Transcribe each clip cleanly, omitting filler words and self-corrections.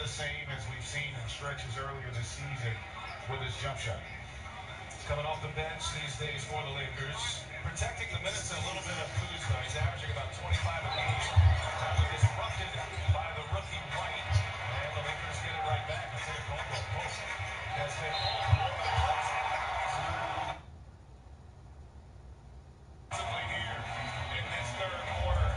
the same as we've seen in stretches earlier this season with his jump shot. Coming off the bench these days for the Lakers. Protecting the minutes and a little bit of Kuzma. He's averaging about 25 a game. That was disrupted by the rookie White. And the Lakers get it right back. It's in a Caldwell post. Has been all over the place. Here in this third quarter.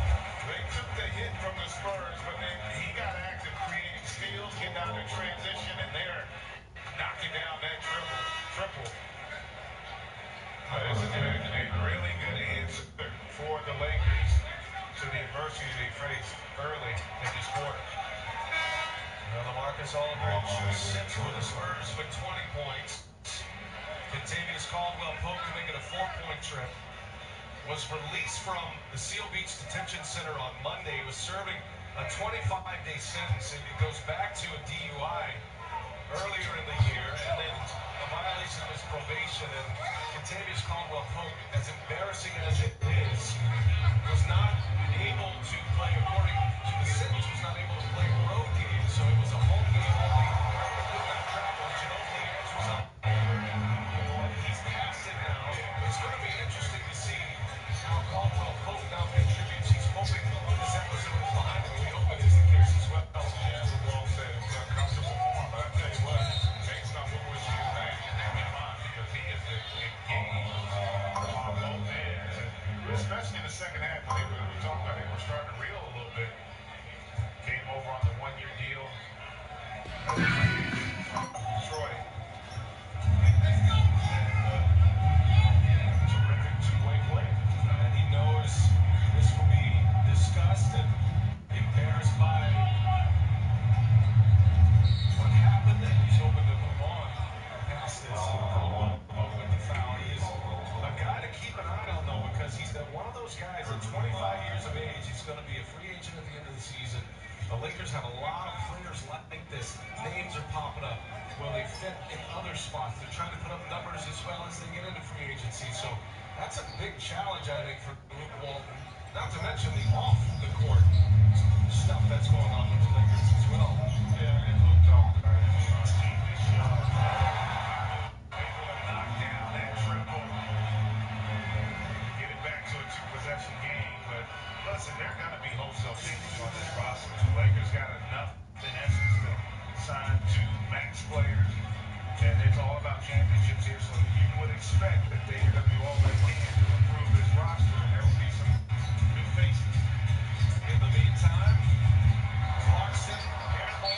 They took the hit from the Spurs, but then he got active creating steals, getting out in transition, and they're knocking down that triple. This is a really good answer for the Lakers to the adversity they faced early in this quarter. Well, LaMarcus Aldridge sits for the Spurs with 20 points. Contavious Caldwell-Pope to make it a 4-point trip. Was released from the Seal Beach Detention Center on Monday. He was serving a 25-day sentence, and it goes back to a DUI earlier in the year, and then a violation of his probation. And Contavious Caldwell-Pope, as embarrassing as it is, was not able to play, according to the sentence, was not able to play road games, so it was a home game only. Could not travel. Ginobili answers up. He's past it now. It's going to be interesting to see how Caldwell-Pope now contributes. He's hoping this episode is behind him. We hope it is the case as well. Yeah, the ball said it was uncomfortable for him, but I tell you what, based on what we're seeing back in mind, because he is engaged on both ends, especially in the second half. When we were talking about it, we're starting to reel a little bit. Came over on the one-year deal. Detroit. Terrific two-way play. And he knows this will be discussed and embarrassed by what happened, and he's hoping to move on past this. With the foul, he is a guy to keep an eye on, though, because he's one of those guys at 25 years of age. He's going to be a free agent at the end of the season. The Lakers have a lot of players like this. Names are popping up. Will they fit in other spots? They're trying to put up numbers as well as they get into free agency. So that's a big challenge, I think, for Luke Walton. Not to mention the off-the-court stuff that's going on with the Lakers as well. Yeah, and Luke talked about it on TV this show. Able to knock down that triple. Get it back to a two-possession game. But listen, there are going to be wholesale changes on this roster. The Lakers got enough, in essence, to sign two max players. And it's all about championships here, so you would expect that they are going to do all they can to improve this roster, and there will be some new faces. In the meantime, Clarkson, air ball,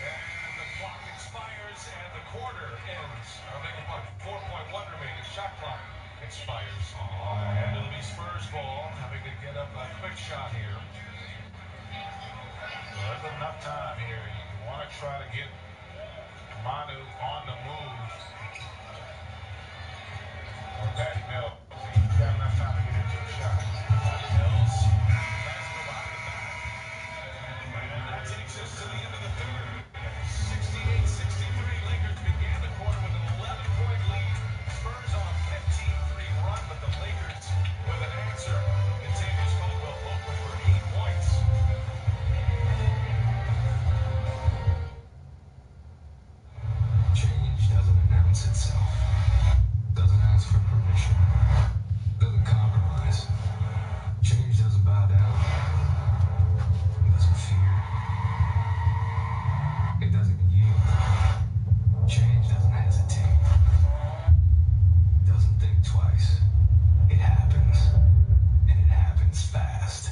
and the clock expires, and the quarter ends. Or maybe 4.1 remaining. Shot clock expires. And it'll be Spurs ball, having to get up a quick shot here. Well, there's enough time here. You want to try to get Manu on the move. Or Patty Mills. He's got enough time to get into a shot. Patty Mills, nice provided back. And that takes us to the end of the third. 68-63. Lakers began the quarter with an 11-point lead. Spurs on a 15-3 run, but the Lakers with an answer. Contavious Caldwell-Pope for 8 points. Change doesn't announce itself, doesn't ask for permission, doesn't compromise. Change doesn't bow down, it doesn't fear, it doesn't yield. Change doesn't hesitate, doesn't think twice. It happens, and it happens fast.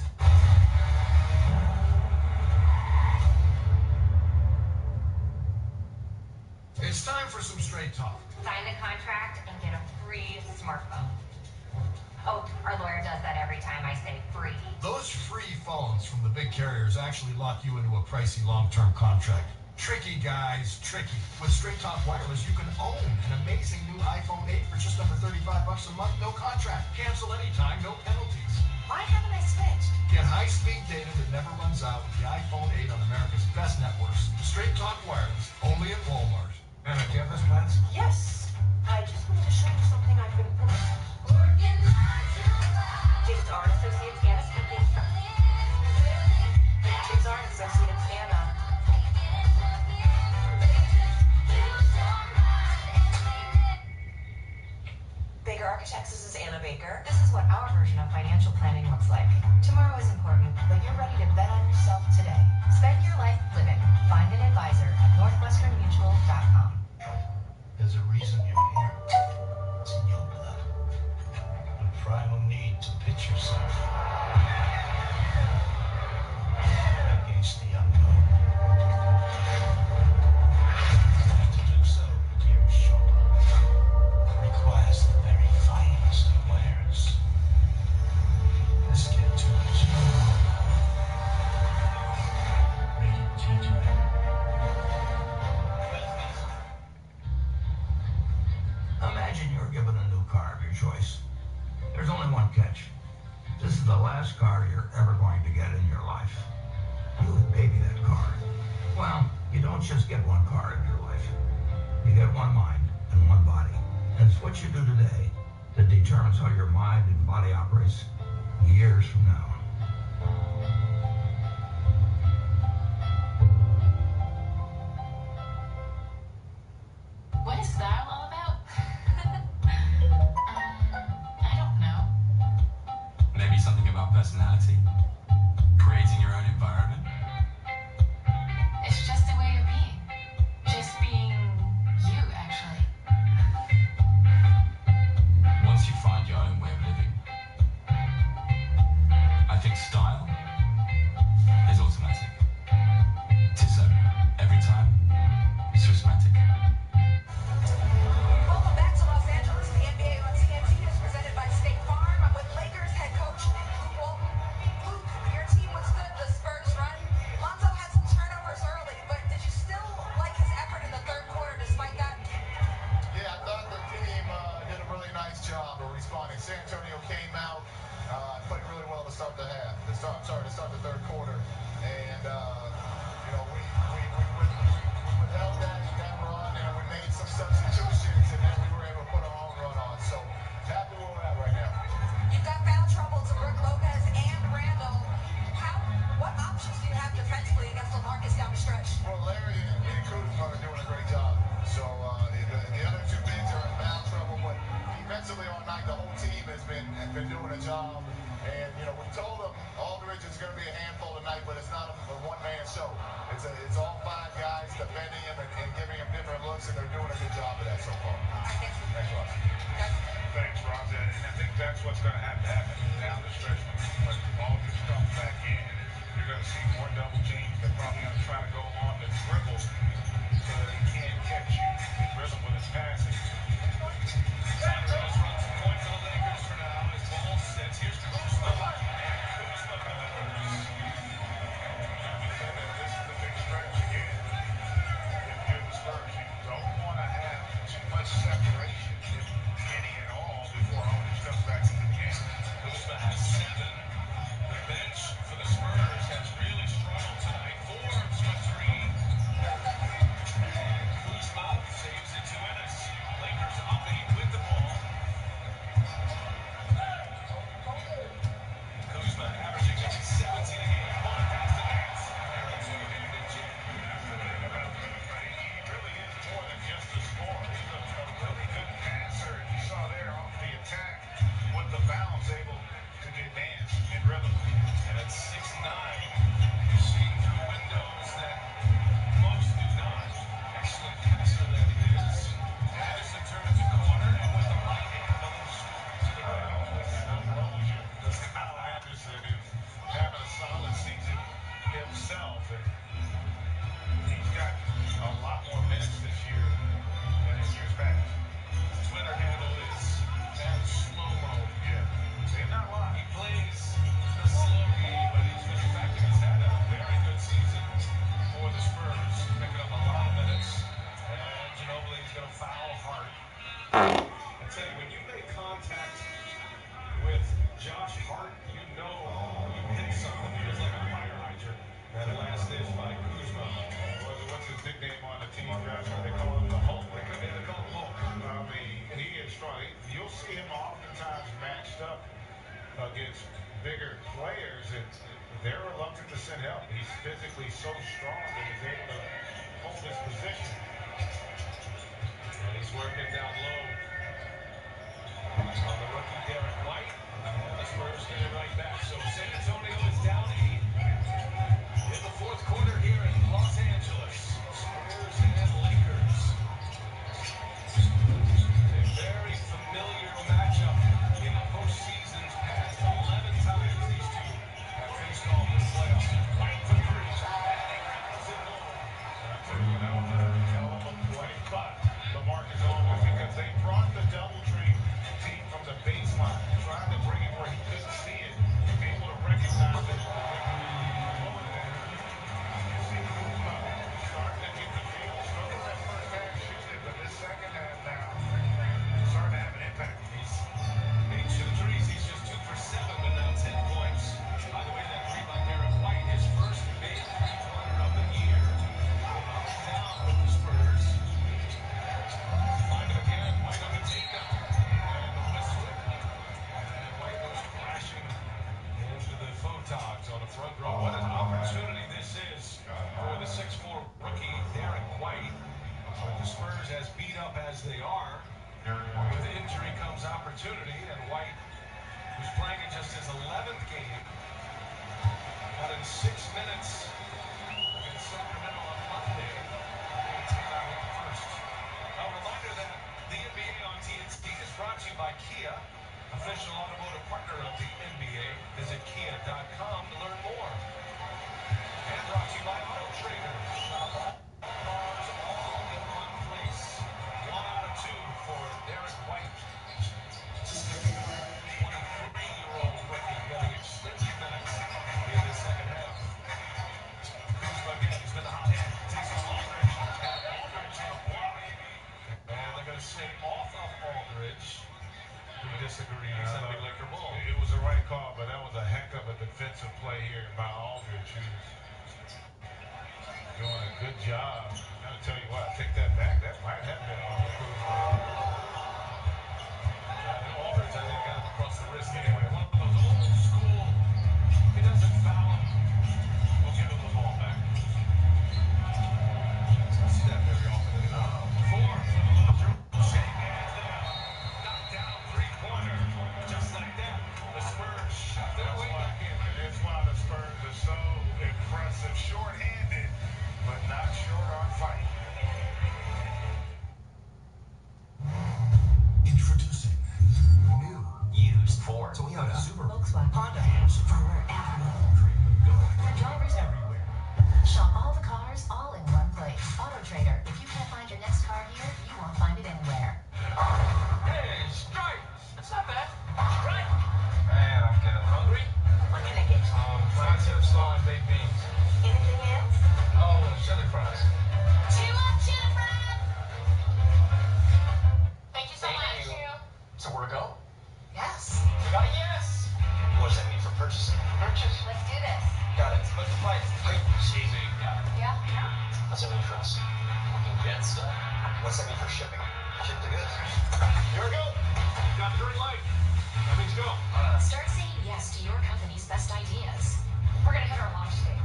It's time for some straight talk. Sign the contract and get a free smartphone. Oh, our lawyer does that every time I say free. Those free phones from the big carriers actually lock you into a pricey long-term contract. Tricky, guys, tricky. With Straight Talk Wireless, you can own an amazing new iPhone 8 for just under $35 a month, no contract. Cancel anytime, no penalties. Why haven't I switched? Get high-speed data that never runs out with the iPhone 8 on America's best networks. Straight Talk Wireless, only at Walmart. And do you have those plans? Yes. I just wanted to show you something I've been James R. Associates Anna speaking. James R. Associates Anna. Baker Architects, this is Anna Baker. This is what our version of financial planning looks like. Tomorrow is important, but you're ready to bet on yourself today. Spend your life living. Find an advisor at northwesternmutual.com. There's a reason you're here. It's in your blood. The primal need to pitch yourself against the unknown. And to do so, dear Shaw, requires the very finest of wares. Let's get to it. Rated G2. Imagine you're given a new car of your choice. There's only one catch. This is the last car you're ever going to get in your life. You would baby that car. Well, you don't just get one car in your life. You get one mind and one body. And it's what you do today that determines how your mind and body operates years from now. What is style all about? I don't know. Maybe something about personality? Creating your own environment? It's just a way of being. Just being you, actually. Once you find your own way of living, I think style is automatic. Tissot, every time, Swissmatic. Welcome back to Los Angeles. The NBA on TNT is presented by State Farm. I'm with Lakers head coach Luke Walton. Luke, your team withstood the Spurs run. Lonzo had some turnovers early, but did you still like his effort in the third quarter despite that? Yeah, I thought the team did a really nice job of responding. San Antonio came out, played really well to start the half. To start the third quarter, and we withheld that run, and we made some substitutions, and then we were able to put our own run on. So happy where we're at right now. You've got foul trouble to Brook Lopez and Randall. What options do you have defensively against LaMarcus down the stretch? Well, Larry and Kuzma are doing a great job. So the other two bigs are in foul trouble, but defensively all night, the whole team has been doing a job. And we told them Aldridge is going to be a handful tonight, but it's not a one-man show. It's all five guys defending him and giving him different looks, and they're doing a good job of that so far. Thanks, Ross. Thanks, Ross. And I think that's what's going to have to happen down the stretch when Aldridge comes back in. You're going to see more double teams. They're probably going to try to go on the dribble so that he can't catch you in rhythm with his passing. Santos runs a point for the Lakers for now. His ball sits. Here's Kuzma. And Kuzma delivers. This is the big stretch again. If you're the Spurs, you don't want to have too much separation, if any at all, before Aldridge comes back into the game. Kuzma has 7. The bench for the Spurs has really struggled tonight. Forbes for 3. Kuzma saves it to Ennis. Lakers up 8 with the ball. Kuzma averaging just 17 a game. Ball past the nets. And a two-handed jam. He really is more than just a scorer. He's a really good passer. You saw there off the attack with the bounce, able to get dance in rhythm. And at 6'9", you see through windows that most do not. Excellent passer that he is. Anderson turns a corner, and with the right hand, a little scoop to the ground. Kyle Anderson is having a solid season himself, and he's got a lot more minutes this year than in years past. Twitter handle is at slow-mo. Yeah, they're not lying. He plays the slow game, but he's had a very good season for the Spurs, picking up a lot of minutes. And Ginobili's going to foul hard. I tell you, when you make contact with Josh Hart, you know you hit something. He was like a fire hydrant. That last dish by Kuzma. What's his nickname on the team, Josh? They call him the Hulk. They call him Hulk. I mean, he is strong. You'll see him oftentimes matched up against bigger players, and they're reluctant to send help. He's physically so strong that he's able to hold his position. And he's working down low. opportunity, and White, who's playing in just his 11th game, got in 6 minutes against Sacramento on Monday. He came out in the first. A reminder that the NBA on TNT is brought to you by Kia, official automotive partner of the NBA. Visit kia.com to learn more. And brought to you by Auto Trader. Shop all cars all in one place. 1 out of 2 for Derek White. 23-year-old rookie getting extended minutes in the second half. Kuzma again, he's been the hot hand. Takes it to Aldridge. And Aldridge on a block. And they're going to say off of Aldridge. Who disagrees on the Laker ball. It was the right call, but that was a heck of a defensive play here by Aldridge, who's doing a good job. I'm going to tell you what, take that back. That might have been Aldridge, I think, got him across the wrist anyway. One of those old school, he doesn't foul him, we'll give him the ball back. Don't see that very often anymore. 4 for the little dribble. Shake hands down. Knocked down three-pointer. Just like that, the Spurs shot their way back in. It's why the Spurs are so impressive. Short-handed, but not short on fight. Introducing new used Ford, Toyota, Subaru, Volkswagen, Honda, for wherever you dream of going. For drivers everywhere. Shop all the cars all in one place. Auto Trader. If you can't find your next car here, you won't find it anywhere. Hey, Stripe! That's not bad. Right? Man, I'm getting hungry. What can I get you? Classic slaw and baked beans. Anything else? Oh, chili fries. Two up, chili fries. Thank you so Thank much. you. So where to go? Yes. We got a yes. What does that mean for purchasing? Purchase. Let's do this. Got it. What's the price? Easy. Yeah. Yeah? What's that mean for us? We can get stuff. What's that mean for shipping? Ship the goods. Here we go. Got the green light. That means go. Start saying yes to your company's best ideas. We're going to hit our launch date.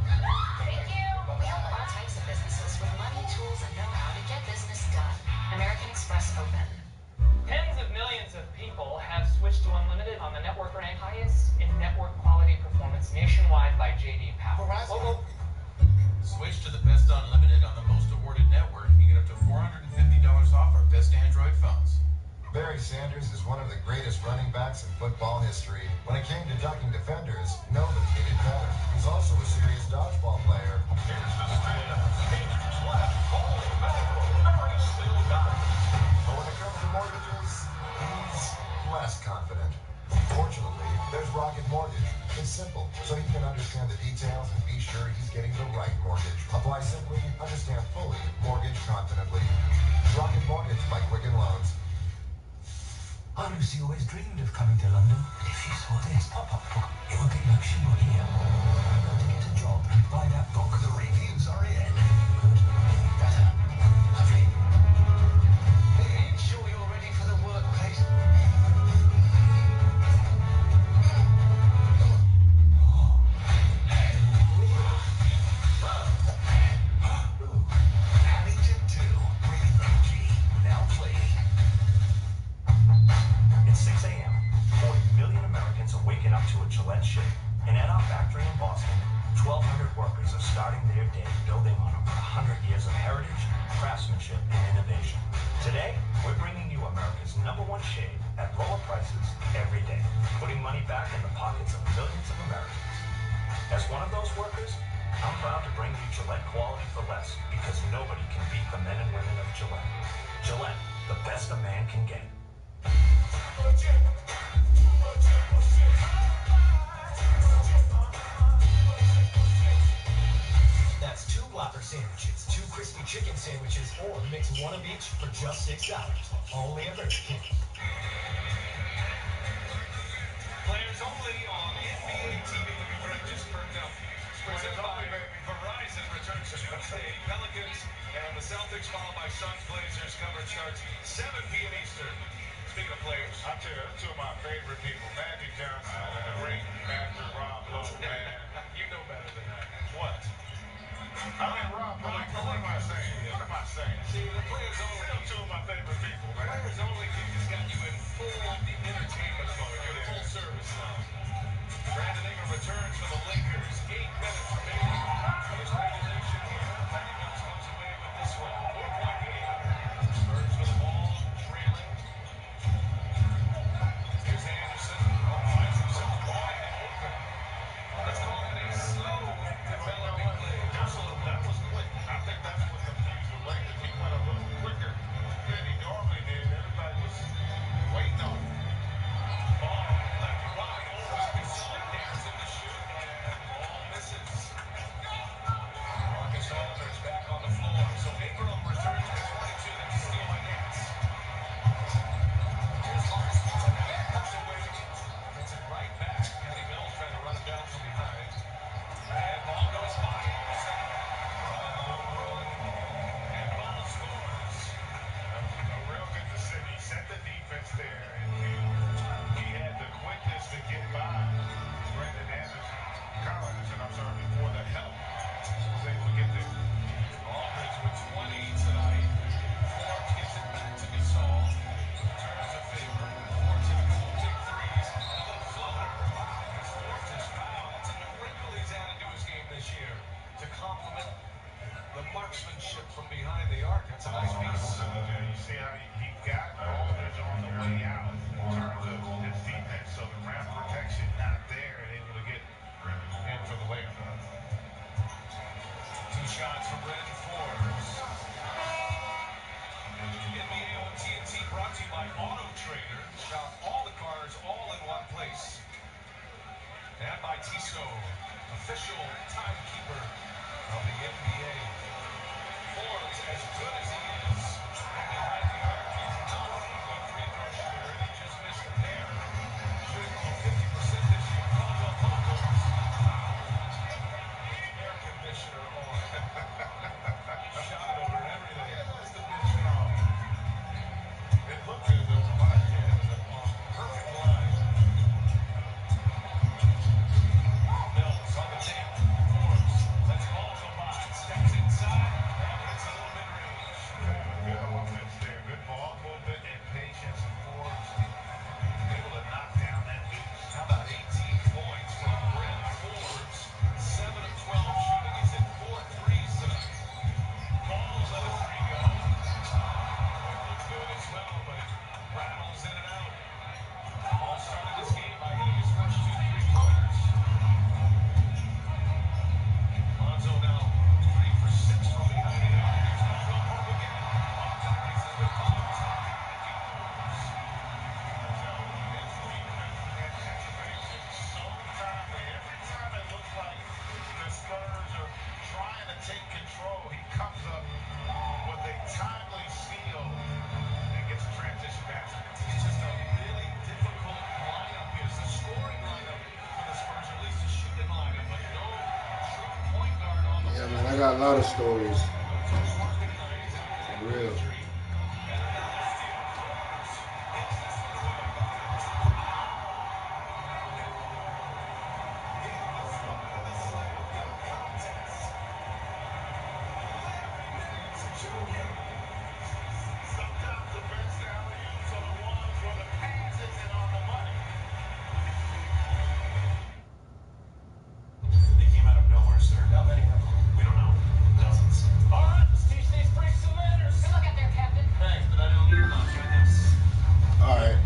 Thank you. We help all types of businesses with money, tools, and know-how to get business done. American Express Open. Tens of millions of people have switched to unlimited on the network ranked highest in network quality performance nationwide by J.D. Power. Switch to the best unlimited on the most awarded network. You get up to $450 off our best Android phones. Barry Sanders is one of the greatest running backs in football history. When it came to ducking defenders, nobody did it better. He's also a serious dodgeball player. Here's the straight up. Hitch, left, ball, Barry still got it. But when it comes to mortgages, he's less confident. Fortunately, there's Rocket Mortgage. It's simple, so he can understand the details and be sure he's getting the right mortgage. Apply simply, understand fully, mortgage confidently. Rocket Mortgage by Quicken Loans. Lucy always dreamed of coming to London. If she saw this pop-up book, it would be like she were here. Got to get a job and buy that book. The reviews are in. Good. Better. Lovely. Hey, sure you're ready for the workplace? Paddington 2. Rated PG. Now playing. It's 6 a.m. 40 million Americans are waking up to a Gillette shake. And at our factory in Boston, 1,200 workers are starting their day building on over 100 years of heritage, craftsmanship, and innovation. Today, we're bringing you America's #1 shave at lower prices every day, putting money back in the pockets of millions of Americans. As one of those workers, I'm proud to bring you Gillette quality for less, because nobody can beat the men and women of Gillette. Gillette, the best a man can get. That's 2 Whopper sandwiches, 2 crispy chicken sandwiches, or mix one of each for just $6. Only at Burger King. Players only on NBA TV. Greg just perked up. Presented by Verizon returns to Tuesday. Pelicans and the Celtics followed by Suns Blazers. Coverage starts 7 p.m. Eastern. Speaking of players, I'll tell you, that's 2 of my favorite people. Magic Johnson and the great actor Rob Lowe, man. you know better than that. What? I mean, Rob Lowe, what am I saying? What am I saying? See, the players only. Still 2 of my favorite people, man. Players only has got you in full entertainment. got a lot of stories. For real. They came out of nowhere, sir. How many of them? We don't know. Dozens. All right, let's teach these freaks some manners. Good luck out there, Captain. Thanks, but I don't need much for this. All right.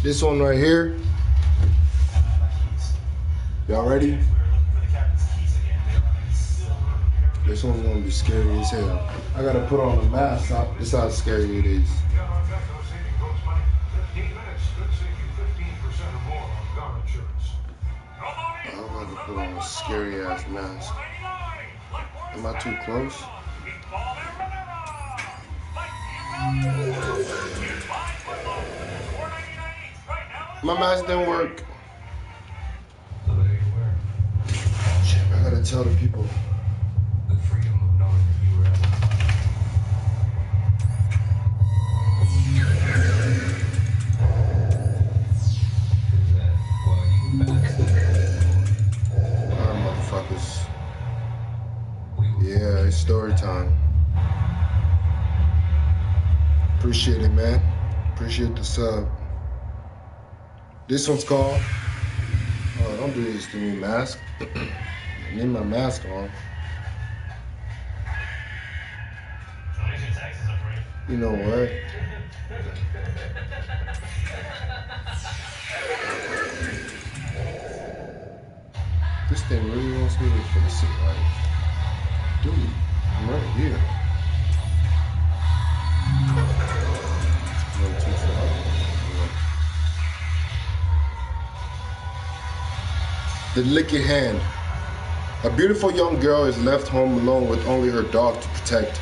This one right here. Y'all ready? We were looking for the captain's keys again. They're on a silver heritage. This one's gonna be scary as hell. I gotta put on a mask. This is how scary it is. Yeah, on Geico, saving folks money. 15 minutes could save you 15% or more on car insurance. I'm about to put on a scary ass mask. Am I too close? My mask didn't work. So there you were. Shit, I gotta tell the people. The freedom of knowing that you were at a Is that why you passed it? Alright, motherfuckers. We were Yeah, it's story time. Appreciate it, man. Appreciate the sub. This one's called. Oh, don't do this to me, mask. I need my mask on. At least your taxes are free. You know what? This thing really wants me to face it, like, dude, I'm right here. No, too far. The Lick It Hand. A beautiful young girl is left home alone with only her dog to protect.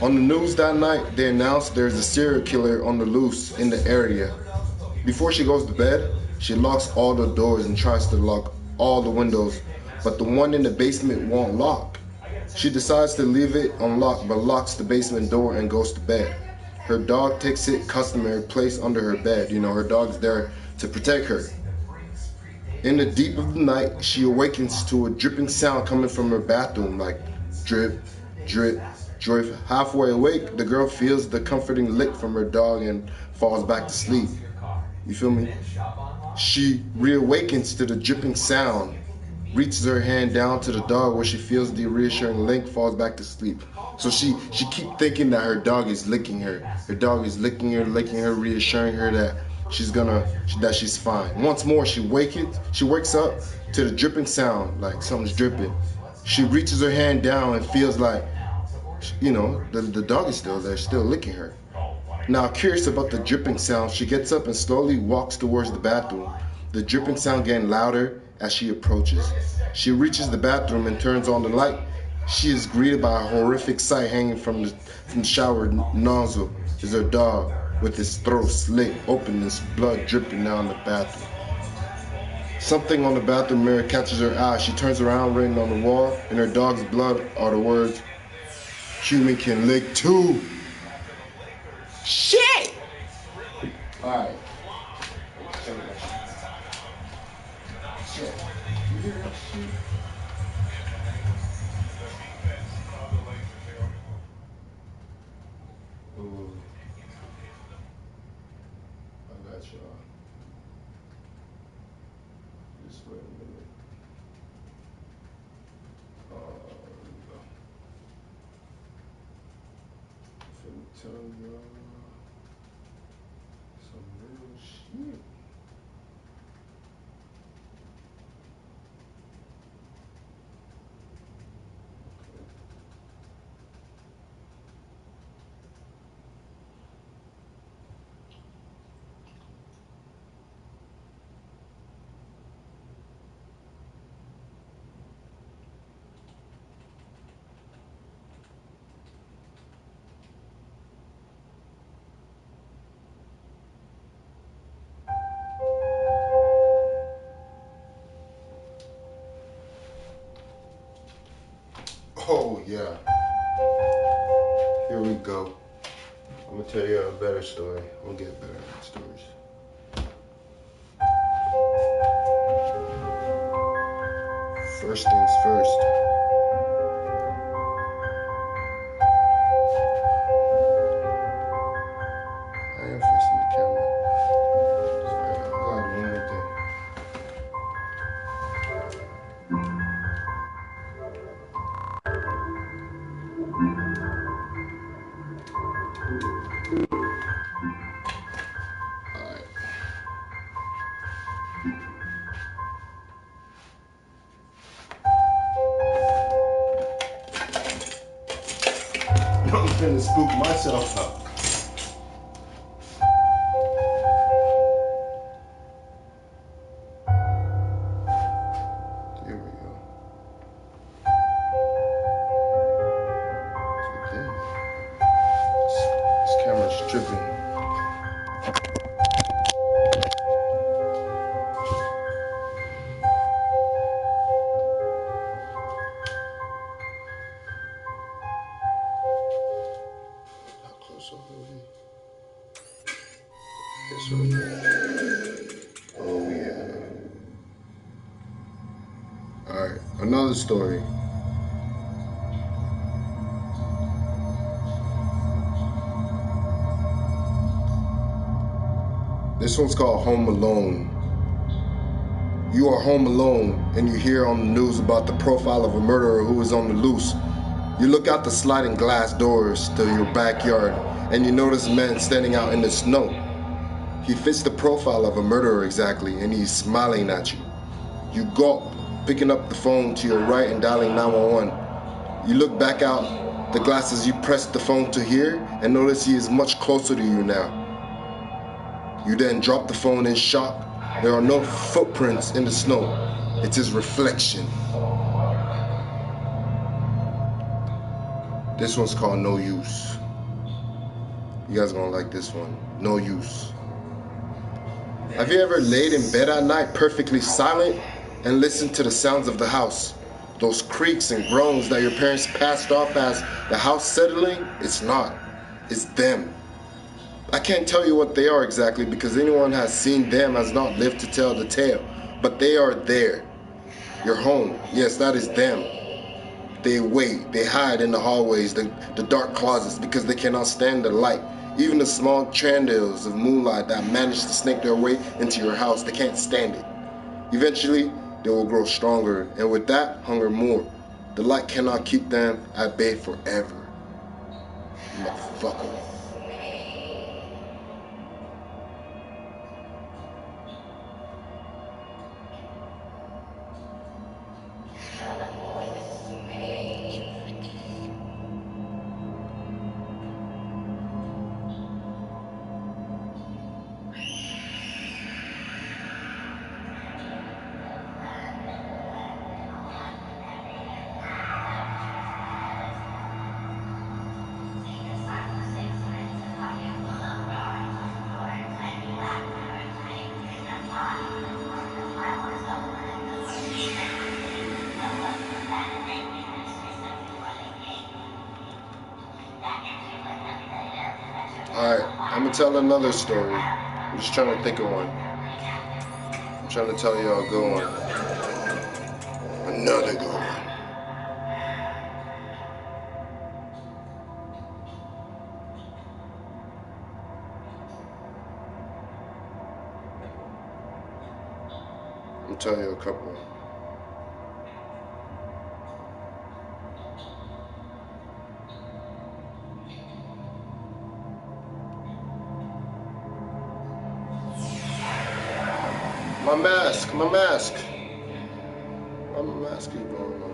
On the news that night, they announced there's a serial killer on the loose in the area. Before she goes to bed, she locks all the doors and tries to lock all the windows, but the one in the basement won't lock. She decides to leave it unlocked, but locks the basement door and goes to bed. Her dog takes it customary place under her bed. You know, her dog's there to protect her. In the deep of the night, she awakens to a dripping sound coming from her bathroom, like drip, drip, drip. Halfway awake, the girl feels the comforting lick from her dog and falls back to sleep. You feel me? She reawakens to the dripping sound, reaches her hand down to the dog where she feels the reassuring lick, falls back to sleep. So she keep thinking that her dog is licking her. Her dog is licking her, reassuring her that she's fine. Once more, she wakes up to the dripping sound, like something's dripping. She reaches her hand down and feels like, you know, the dog is still there, still licking her. Now, curious about the dripping sound, she gets up and slowly walks towards the bathroom. The dripping sound getting louder as she approaches. She reaches the bathroom and turns on the light. She is greeted by a horrific sight. Hanging from the shower nozzle is her dog with his throat slit open and blood dripping down the bathroom. Something on the bathroom mirror catches her eye. She turns around, written on the wall, in her dog's blood are the words, "Human can lick too." Shit! Alright. Shit. You hear that shit? Ooh. I got y'all. Just wait a minute. Here we go. I'm finna tell y'all some real shit. Yeah. Here we go. I'm gonna tell you a better story. We'll get better at stories. First things first. I am facing the camera. Sorry, I'll go ahead one more thing. Alright. I'm finna spook myself up. Here we go. This camera's tripping. How close are we? This way. Oh yeah. Alright, another story. This one's called Home Alone. You are home alone and you hear on the news about the profile of a murderer who is on the loose. You look out the sliding glass doors to your backyard and you notice a man standing out in the snow. He fits the profile of a murderer exactly and he's smiling at you. You gulp, picking up the phone to your right and dialing 911. You look back out the glasses you press the phone to hear and notice he is much closer to you now. You then drop the phone in shock. There are no footprints in the snow. It's his reflection. This one's called No Use. You guys are gonna like this one. No Use. Have you ever laid in bed at night perfectly silent and listened to the sounds of the house? Those creaks and groans that your parents passed off as the house settling? It's not. It's them. I can't tell you what they are exactly because anyone has seen them has not lived to tell the tale. But they are there. Your home, yes, that is them. They wait, they hide in the hallways, the dark closets because they cannot stand the light. Even the small chandeliers of moonlight that manage to snake their way into your house, they can't stand it. Eventually, they will grow stronger, and with that, hunger more. The light cannot keep them at bay forever. Motherfucker. Alright, I'm gonna tell another story. I'm just trying to think of one. I'm trying to tell y'all a good one. Another good one. I'll tell you a couple. My mask is blowing off.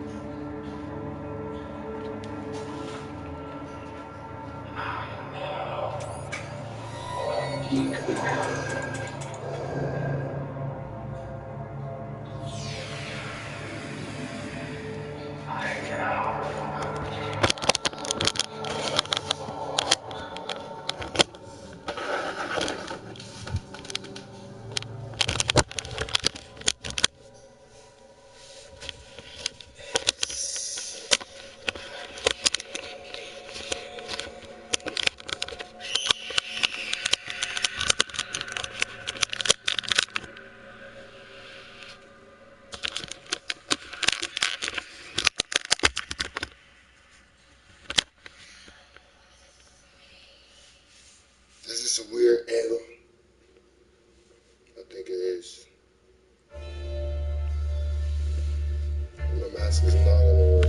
weird angle. I think it is. The mask is not gonna work.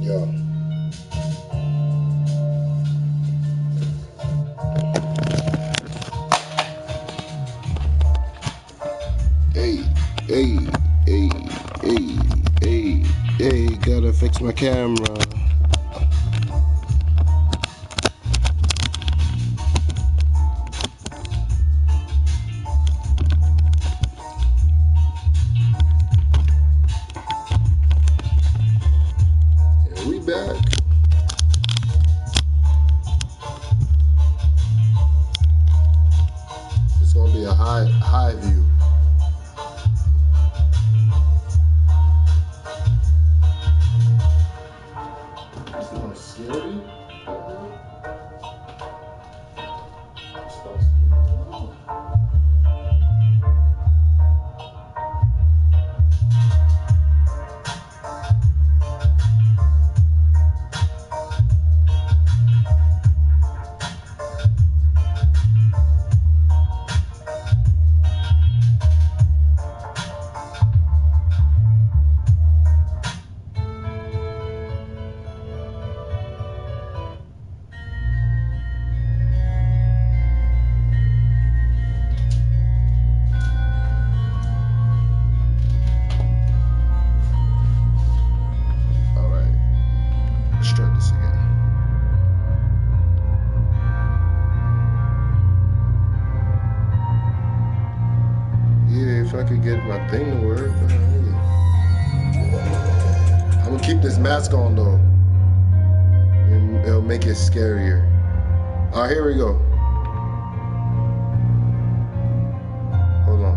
Yeah. Hey, gotta fix my camera. And we back. It's gonna be a high view. Scary? If I could get my thing to work. I'm gonna keep this mask on though. And it'll make it scarier. Alright, here we go. Hold on.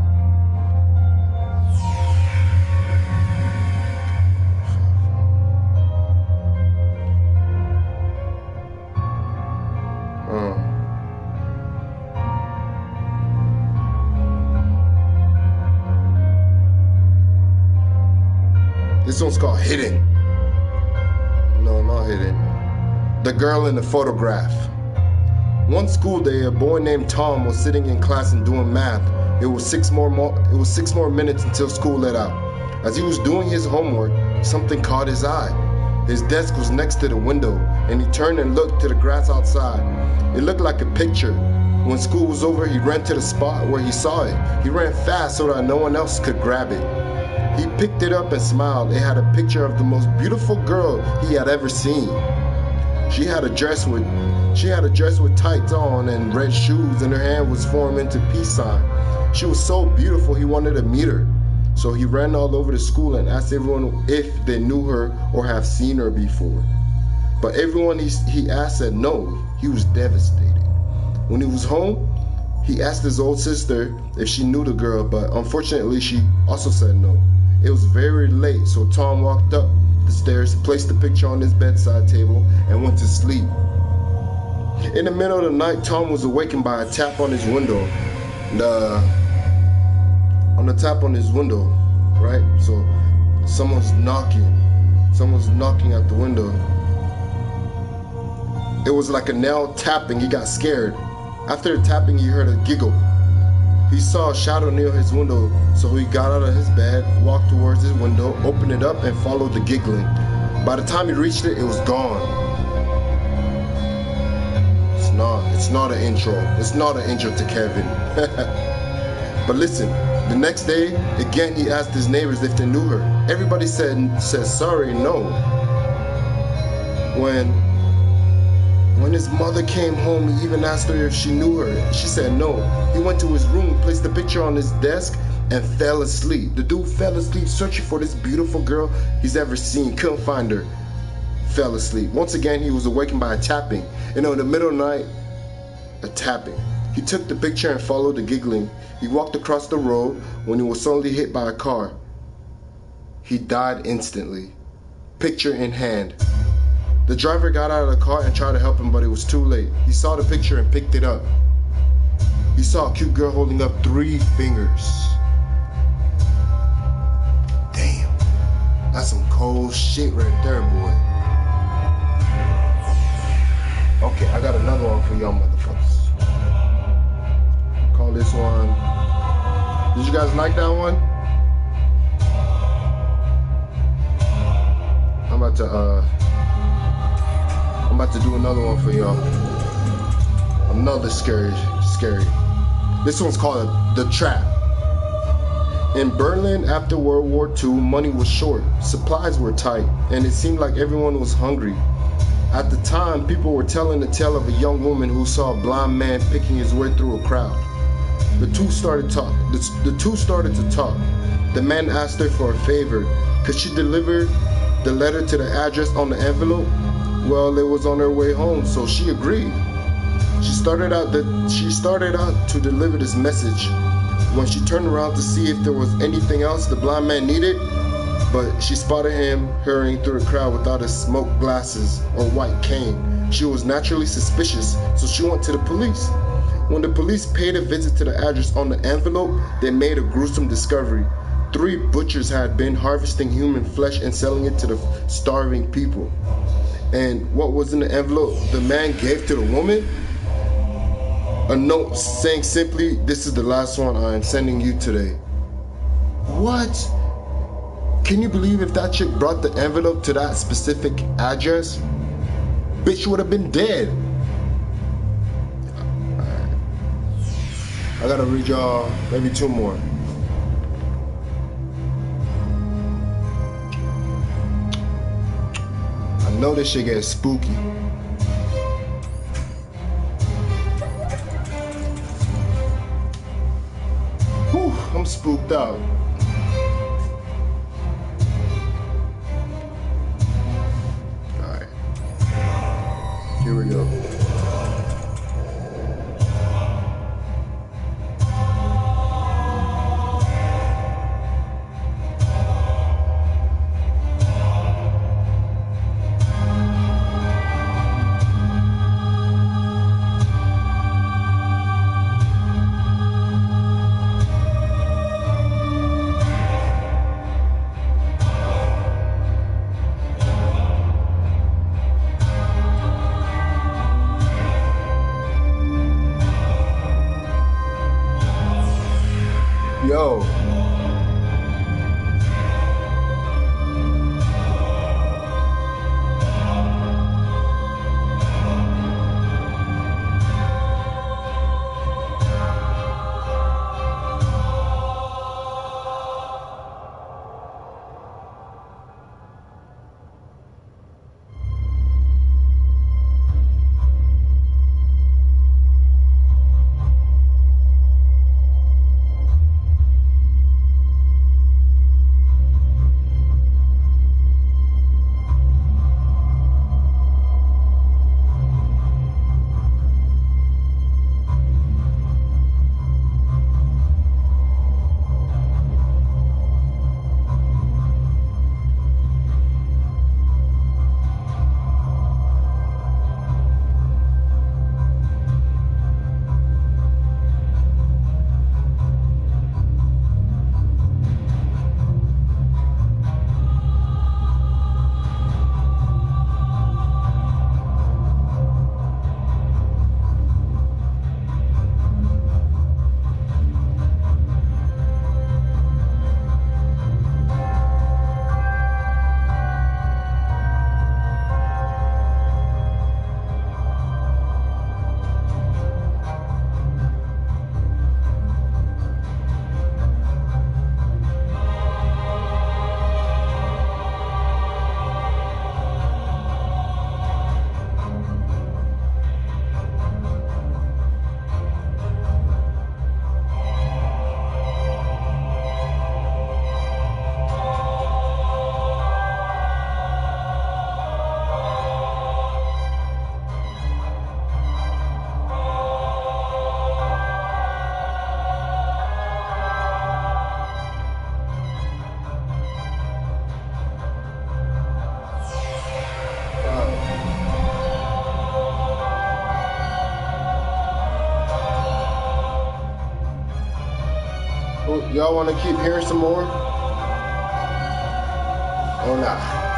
This one's called Hidden. No, not Hidden. The Girl in the Photograph. One school day, a boy named Tom was sitting in class and doing math. It was six more minutes until school let out. As he was doing his homework, something caught his eye. His desk was next to the window, and he turned and looked to the grass outside. It looked like a picture. When school was over, he ran to the spot where he saw it. He ran fast so that no one else could grab it. He picked it up and smiled. It had a picture of the most beautiful girl he had ever seen. She had a dress with tights on and red shoes, and her hand was formed into peace sign. She was so beautiful he wanted to meet her. So he ran all over the school and asked everyone if they knew her or have seen her before. But everyone he asked said no. He was devastated. When he was home, he asked his old sister if she knew the girl, but unfortunately she also said no. It was very late, so Tom walked up the stairs, placed the picture on his bedside table, and went to sleep. In the middle of the night, Tom was awakened by a tap on his window. On the tap on his window, right? So someone's knocking at the window. It was like a nail tapping. He got scared. After the tapping, he heard a giggle. He saw a shadow near his window, so he got out of his bed, walked towards his window, opened it up, and followed the giggling. By the time he reached it, it was gone. It's not an intro. It's not an intro to Kevin. But listen, the next day, again he asked his neighbors if they knew her. Everybody said sorry, no. When his mother came home, he even asked her if she knew her. She said no. He went to his room, placed the picture on his desk, and fell asleep. The dude fell asleep searching for this beautiful girl he's ever seen. Couldn't find her. Fell asleep. Once again, he was awakened by a tapping. In the middle of the night, a tapping. He took the picture and followed the giggling. He walked across the road when he was suddenly hit by a car. He died instantly, picture in hand. The driver got out of the car and tried to help him, but it was too late. He saw the picture and picked it up. He saw a cute girl holding up 3 fingers. cold shit right there, boy. Okay, I got another one for y'all motherfuckers. Call this one. Did you guys like that one? I'm about to do another one for y'all. Another scary. This one's called The Trap. In Berlin after World War II, money was short, supplies were tight, and it seemed like everyone was hungry. At the time, people were telling the tale of a young woman who saw a blind man picking his way through a crowd. The two started to talk. The man asked her for a favor. Could she deliver the letter to the address on the envelope? Well, it was on her way home, so she agreed. She started out to deliver this message. When she turned around to see if there was anything else the blind man needed, but she spotted him hurrying through the crowd without his smoke glasses or white cane. She was naturally suspicious, so she went to the police. When the police paid a visit to the address on the envelope, they made a gruesome discovery. 3 butchers had been harvesting human flesh and selling it to the starving people. And what was in the envelope the man gave to the woman? A note saying simply, "This is the last one I am sending you today." What? Can you believe if that chick brought the envelope to that specific address? Bitch would have been dead. Alright. I gotta read y'all maybe 2 more. I know this shit gets spooky. Whew, I'm spooked out. Alright. Here we go. Yo. Y'all want to keep hearing some more? or not.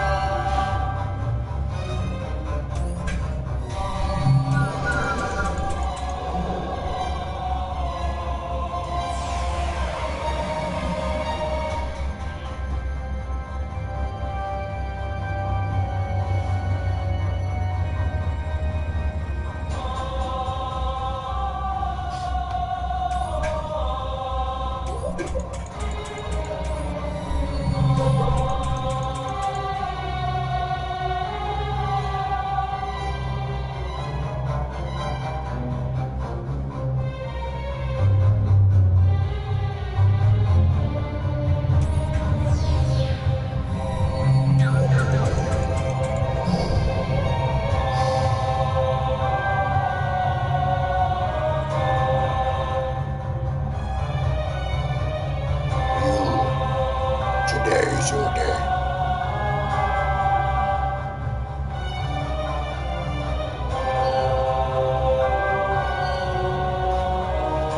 Today's your day.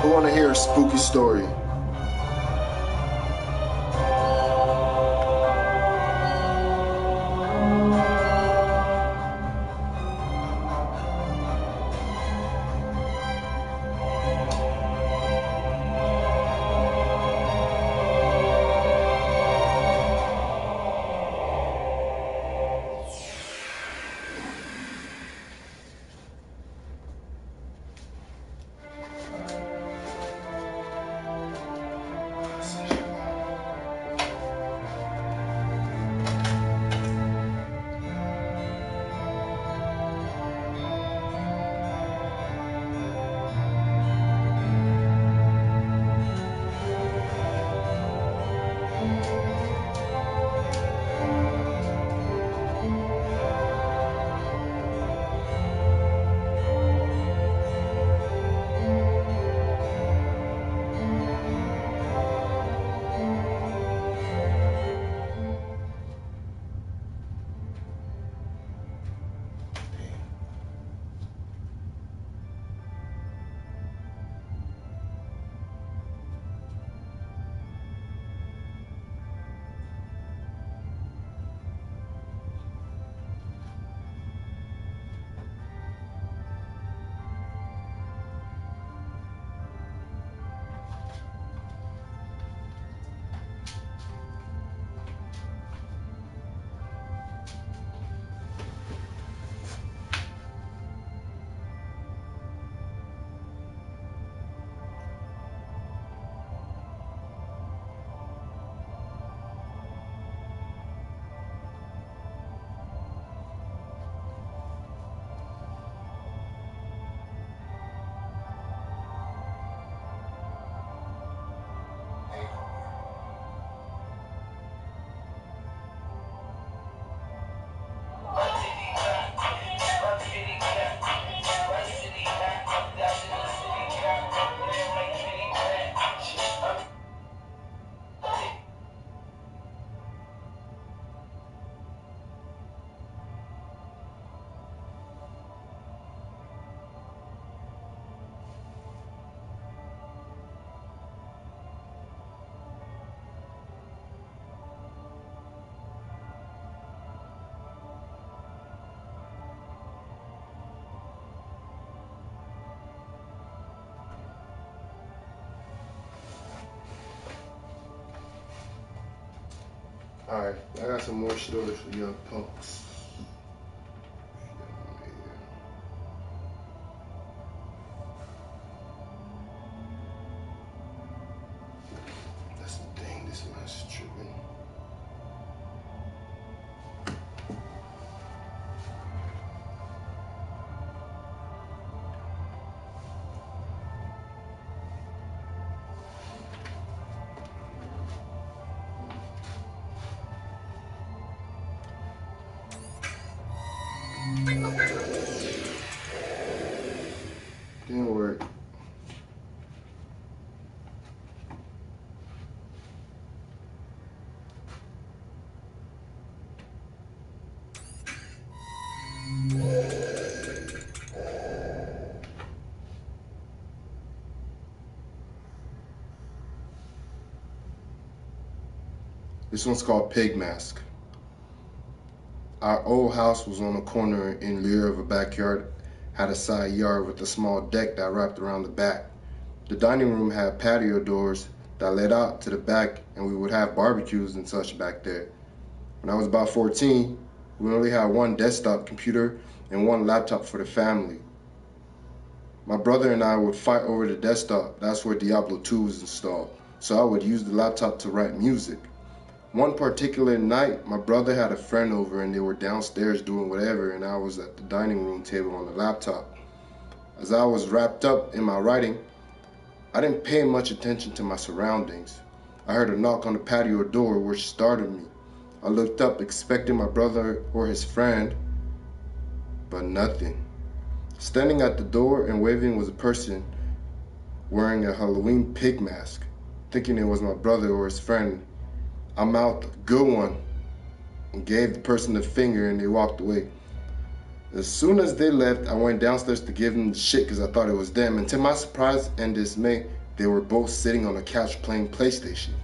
Who want to hear a spooky story? Alright, I got some more stories for y'all punks. That's the thing, this man's tripping. Didn't work. This one's called Pig Mask. Our old house was on a corner in lieu of a backyard, had a side yard with a small deck that wrapped around the back. The dining room had patio doors that led out to the back, and we would have barbecues and such back there. When I was about 14, we only had one desktop computer and one laptop for the family. My brother and I would fight over the desktop. That's where Diablo 2 was installed. So I would use the laptop to write music. One particular night, my brother had a friend over and they were downstairs doing whatever, and I was at the dining room table on the laptop. As I was wrapped up in my writing, I didn't pay much attention to my surroundings. I heard a knock on the patio door, which startled me. I looked up expecting my brother or his friend, but nothing. Standing at the door and waving was a person wearing a Halloween pig mask. Thinking it was my brother or his friend, I mouthed, "Good one," and gave the person the finger, and they walked away. As soon as they left, I went downstairs to give them the shit because I thought it was them, and to my surprise and dismay, they were both sitting on a couch playing PlayStation.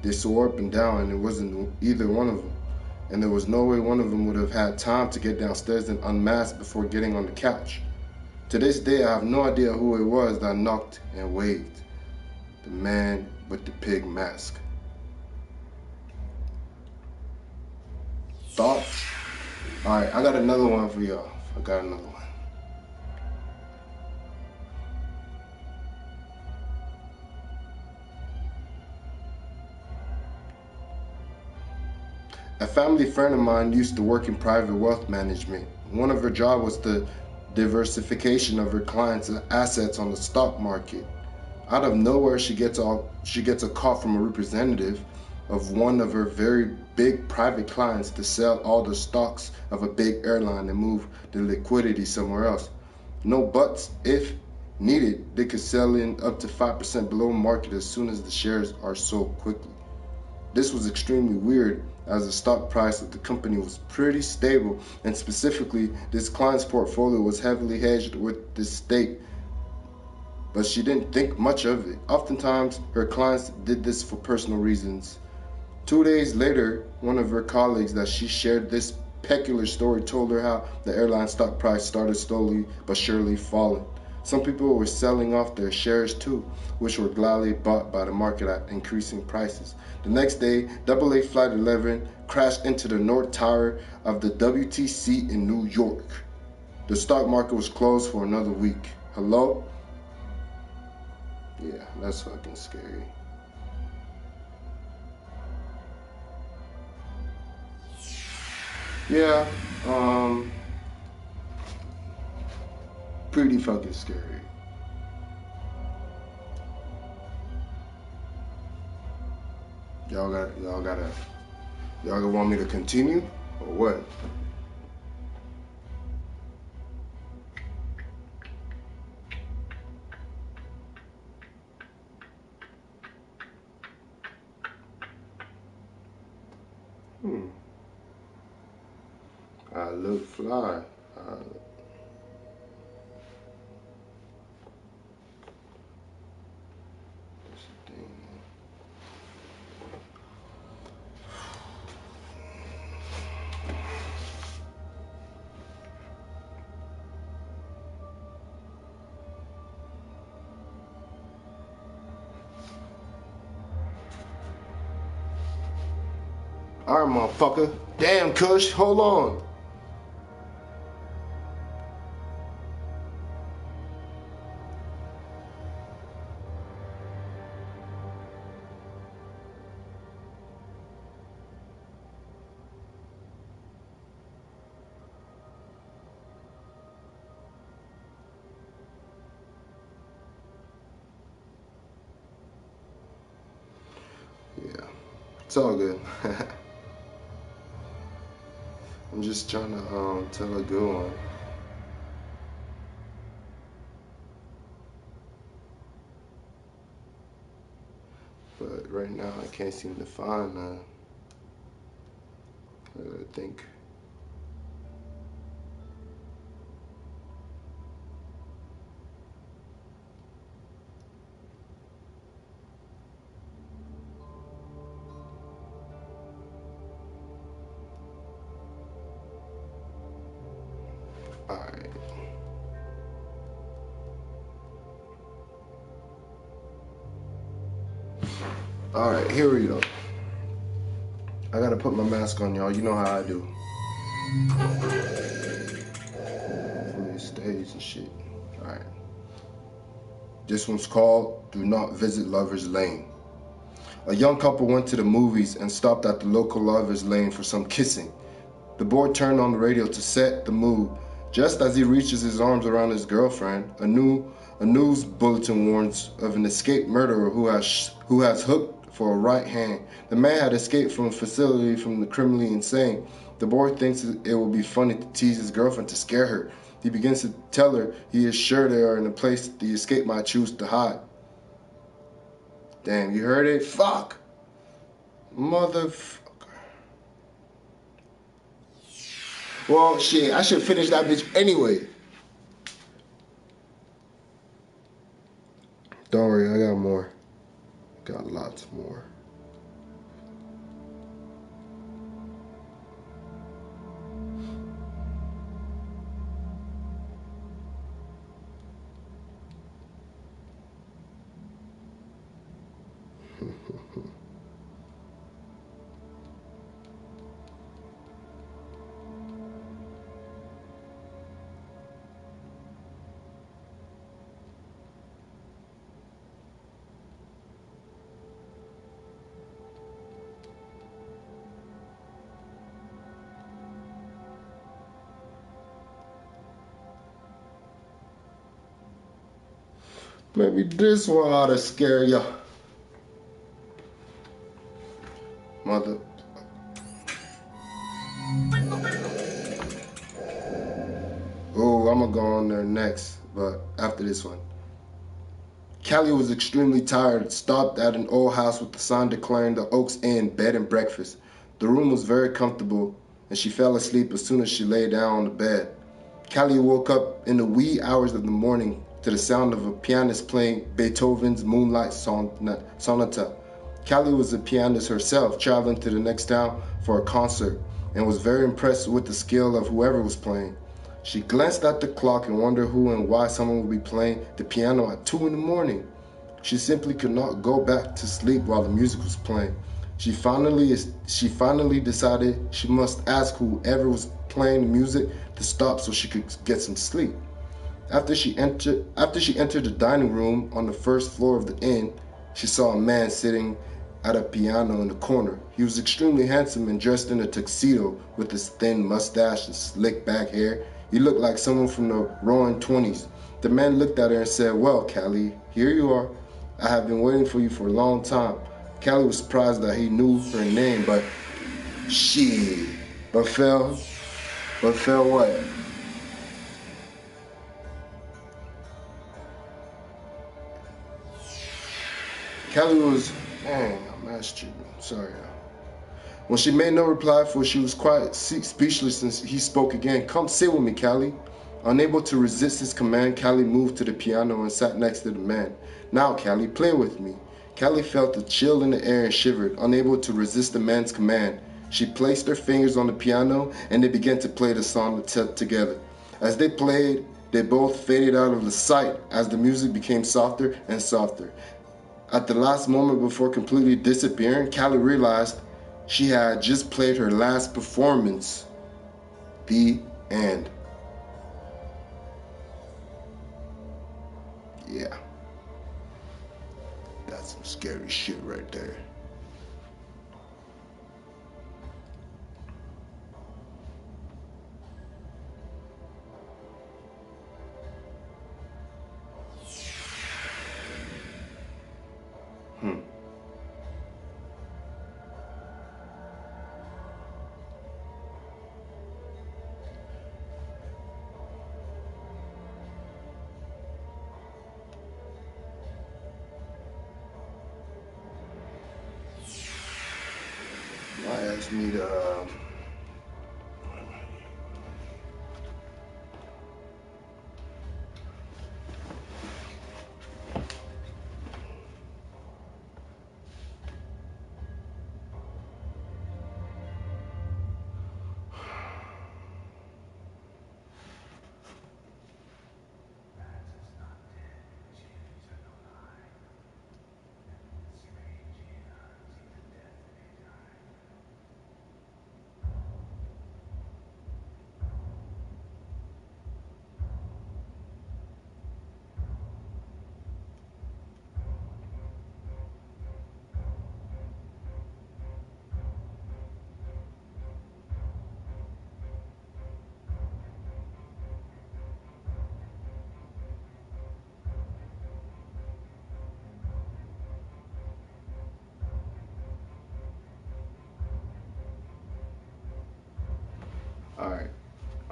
They swore up and down, and it wasn't either one of them, and there was no way one of them would have had time to get downstairs and unmask before getting on the couch. To this day, I have no idea who it was that knocked and waved. The man with the pig mask. Thoughts? Alright, I got another one for y'all. A family friend of mine used to work in private wealth management. One of her jobs was the diversification of her clients' assets on the stock market. Out of nowhere, she gets a call from a representative of one of her very big private clients to sell all the stocks of a big airline and move the liquidity somewhere else. No buts. If needed, they could sell in up to 5% below market as soon as the shares are sold quickly. This was extremely weird as the stock price of the company was pretty stable, and specifically, this client's portfolio was heavily hedged with this stake, but she didn't think much of it. Oftentimes, her clients did this for personal reasons. 2 days later, one of her colleagues that she shared this peculiar story told her how the airline stock price started slowly but surely falling. Some people were selling off their shares too, which were gladly bought by the market at increasing prices. The next day, AA Flight 11 crashed into the North Tower of the WTC in New York. The stock market was closed for another week. Hello? Yeah, that's fucking scary. Yeah, pretty fucking scary. Y'all gonna want me to continue or what? I look fly. All right, motherfucker. Damn, Kush, hold on. Yeah, it's all good. I'm just trying to tell a good one. But right now I can't seem to find none. I gotta think. Alright, here we go. I gotta put my mask on, y'all. You know how I do. Hopefully it stays and shit. Alright. This one's called Do Not Visit Lover's Lane. A young couple went to the movies and stopped at the local Lover's Lane for some kissing. The boy turned on the radio to set the mood. Just as he reaches his arms around his girlfriend, a news bulletin warns of an escaped murderer who has hooked for a right hand. The man had escaped from a facility from the criminally insane. The boy thinks it will be funny to tease his girlfriend to scare her. He begins to tell her he is sure they are in a place the escape might choose to hide. Damn, you heard it? Fuck! Motherfucker. Well, shit, I should finish that bitch anyway. Don't worry, I got more. Got lots more. Maybe this one ought to scare ya. Mother. Oh, I'm gonna go on there next, but after this one. Callie was extremely tired, stopped at an old house with a sign declaring the Oaks Inn bed and breakfast. The room was very comfortable, and she fell asleep as soon as she lay down on the bed. Callie woke up in the wee hours of the morning to the sound of a pianist playing Beethoven's Moonlight Sonata. Callie was a pianist herself, traveling to the next town for a concert, and was very impressed with the skill of whoever was playing. She glanced at the clock and wondered who and why someone would be playing the piano at 2 in the morning. She simply could not go back to sleep while the music was playing. She finally decided she must ask whoever was playing the music to stop so she could get some sleep. After she entered the dining room on the first floor of the inn, she saw a man sitting at a piano in the corner. He was extremely handsome and dressed in a tuxedo with his thin mustache and slick back hair. He looked like someone from the roaring 20s. The man looked at her and said, "Well, Callie, here you are. I have been waiting for you for a long time." Callie was surprised that he knew her name, but fell what? Callie was, dang, I'm asked you. Sorry. When she made no reply, for she was quite speechless, and he spoke again. "Come sit with me, Callie." Unable to resist his command, Callie moved to the piano and sat next to the man. "Now, Callie, play with me." Callie felt a chill in the air and shivered, unable to resist the man's command. She placed her fingers on the piano, and they began to play the song together. As they played, they both faded out of the sight as the music became softer and softer. At the last moment before completely disappearing, Callie realized she had just played her last performance. The end. Yeah. That's some scary shit right there. I just need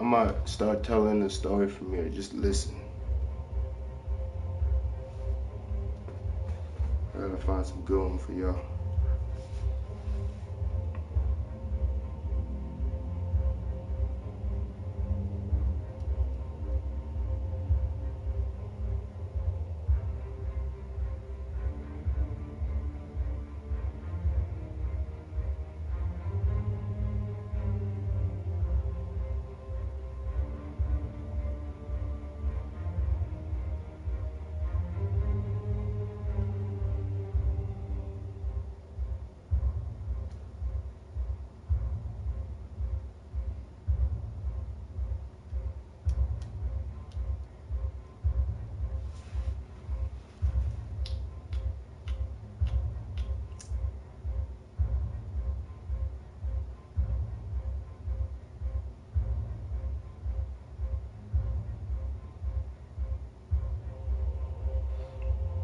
might start telling the story from here. Just listen. I gotta find some good one for y'all.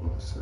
One sec.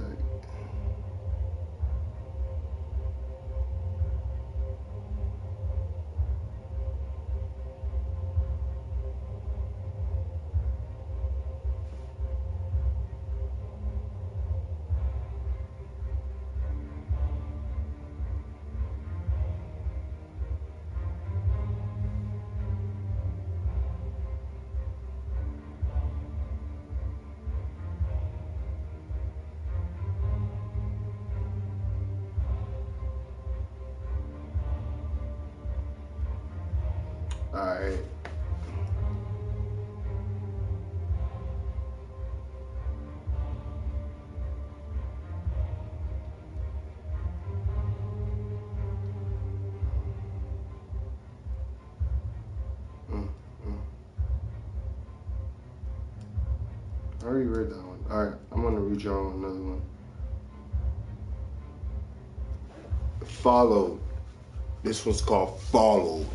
Alright. I already read that one. Alright, I'm gonna read y'all another one. Followed. This one's called Followed.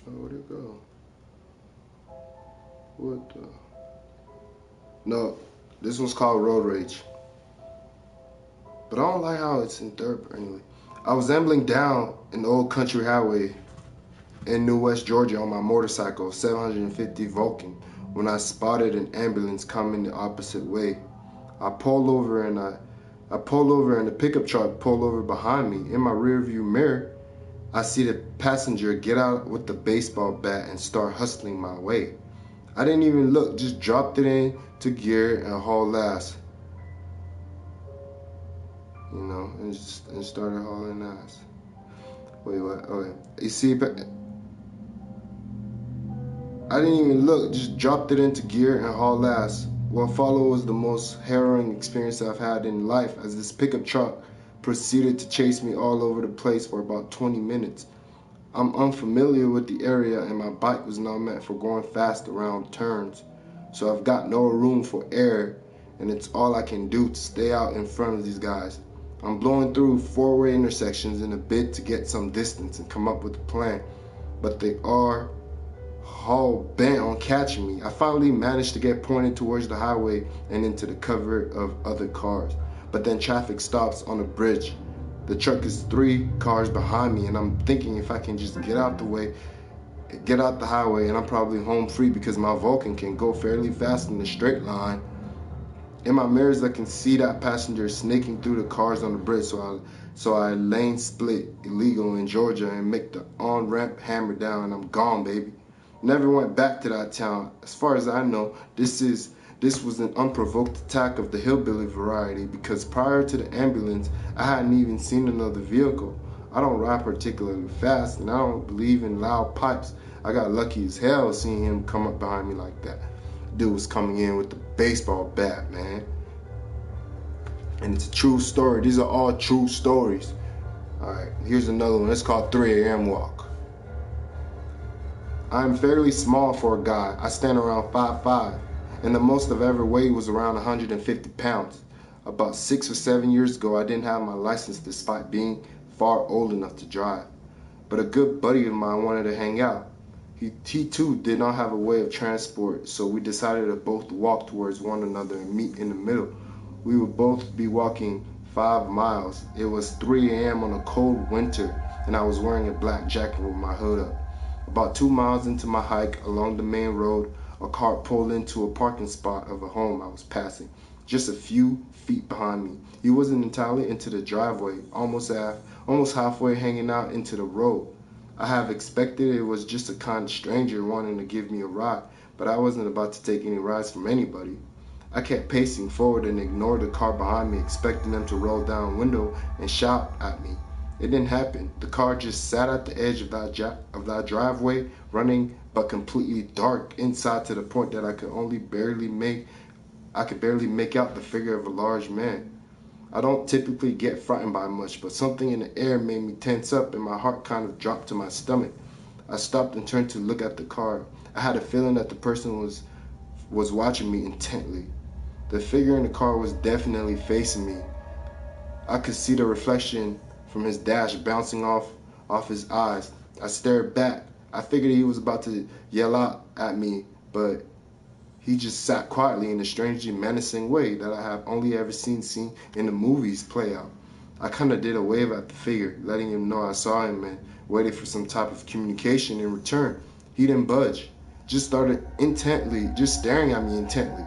Oh, where'd it go? What the? No, this one's called Road Rage. But I don't like how it's in third. Anyway, I was ambling down an old country highway in New West Georgia on my motorcycle, 750 Vulcan, when I spotted an ambulance coming the opposite way. I pulled over and the pickup truck pulled over behind me. In my rearview mirror, I see the passenger get out with the baseball bat and start hustling my way. I didn't even look, just dropped it into gear and hauled ass. You know, and started hauling ass. Wait, what? Okay. You see, I didn't even look, just dropped it into gear and hauled ass. What followed was the most harrowing experience I've had in life, as this pickup truck proceeded to chase me all over the place for about 20 minutes. I'm unfamiliar with the area and my bike was not meant for going fast around turns. So I've got no room for error, and it's all I can do to stay out in front of these guys. I'm blowing through four-way intersections in a bid to get some distance and come up with a plan, but they are all bent on catching me. I finally managed to get pointed towards the highway and into the cover of other cars, but then traffic stops on a bridge. The truck is 3 cars behind me, and I'm thinking if I can just get out the highway, and I'm probably home free because my Vulcan can go fairly fast in a straight line. In my mirrors, I can see that passenger snaking through the cars on the bridge, so I lane split illegal in Georgia and make the on-ramp hammer down, and I'm gone, baby. Never went back to that town. As far as I know, this was an unprovoked attack of the hillbilly variety, because prior to the ambulance, I hadn't even seen another vehicle. I don't ride particularly fast, and I don't believe in loud pipes. I got lucky as hell seeing him come up behind me like that. Dude was coming in with the baseball bat, man. And it's a true story. These are all true stories. All right, here's another one. It's called 3 a.m. Walk. I'm fairly small for a guy. I stand around 5'5", and the most I've ever weighed was around 150 pounds. About 6 or 7 years ago, I didn't have my license despite being far old enough to drive. But a good buddy of mine wanted to hang out. He too did not have a way of transport, so we decided to both walk towards one another and meet in the middle. We would both be walking 5 miles. It was 3 a.m. on a cold winter, and I was wearing a black jacket with my hood up. About 2 miles into my hike along the main road, a car pulled into a parking spot of a home I was passing, just a few feet behind me. He wasn't entirely into the driveway, almost halfway hanging out into the road. I have expected it was just a kind stranger wanting to give me a ride, but I wasn't about to take any rides from anybody. I kept pacing forward and ignored the car behind me, expecting them to roll down a window and shout at me. It didn't happen. The car just sat at the edge of that driveway, running but completely dark inside to the point that I could barely make out the figure of a large man. I don't typically get frightened by much, but something in the air made me tense up and my heart kind of dropped to my stomach. I stopped and turned to look at the car. I had a feeling that the person was watching me intently. The figure in the car was definitely facing me. I could see the reflection from his dash bouncing off his eyes. I stared back. I figured he was about to yell out at me, but he just sat quietly in a strangely menacing way that I have only ever seen in the movies play out. I kind of did a wave at the figure, letting him know I saw him and waited for some type of communication in return. He didn't budge, just started staring at me intently.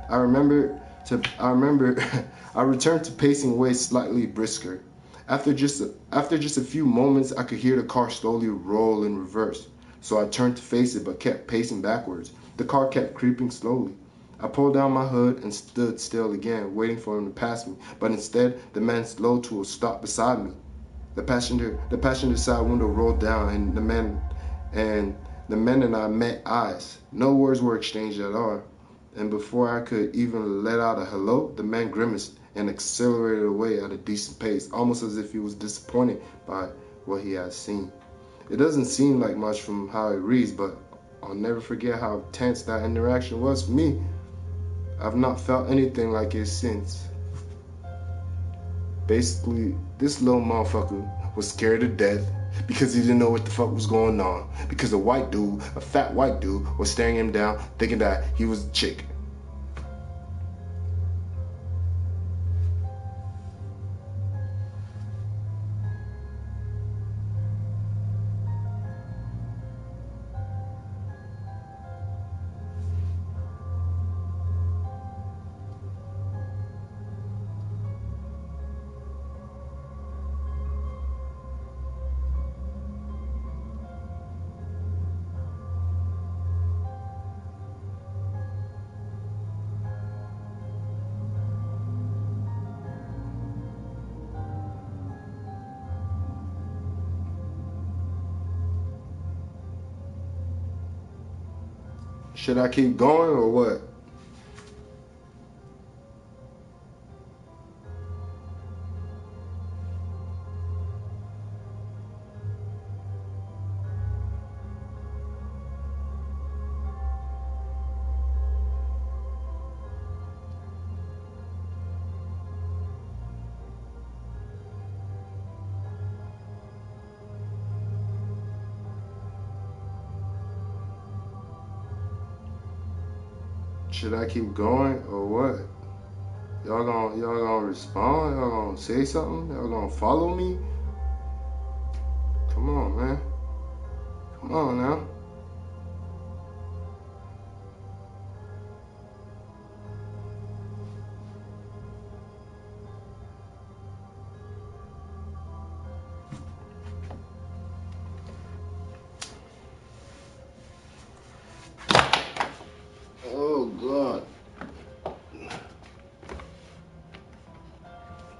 I returned to pacing away slightly brisker. After just a few moments, I could hear the car slowly roll in reverse. So I turned to face it, but kept pacing backwards. The car kept creeping slowly. I pulled down my hood and stood still again, waiting for him to pass me. But instead, the man slowed to a stop beside me. The passenger side window rolled down, and the men and I met eyes. No words were exchanged at all. And before I could even let out a hello, the man grimaced and accelerated away at a decent pace, almost as if he was disappointed by what he had seen. It doesn't seem like much from how it reads, but I'll never forget how tense that interaction was for me. I've not felt anything like it since. Basically, this little motherfucker was scared to death because he didn't know what the fuck was going on. Because a fat white dude, was staring him down, thinking that he was a chick. Should I keep going or what? Should I keep going or what? Y'all gonna respond? Y'all gonna say something? Y'all gonna follow me? Come on, man. Come on now. Oh God.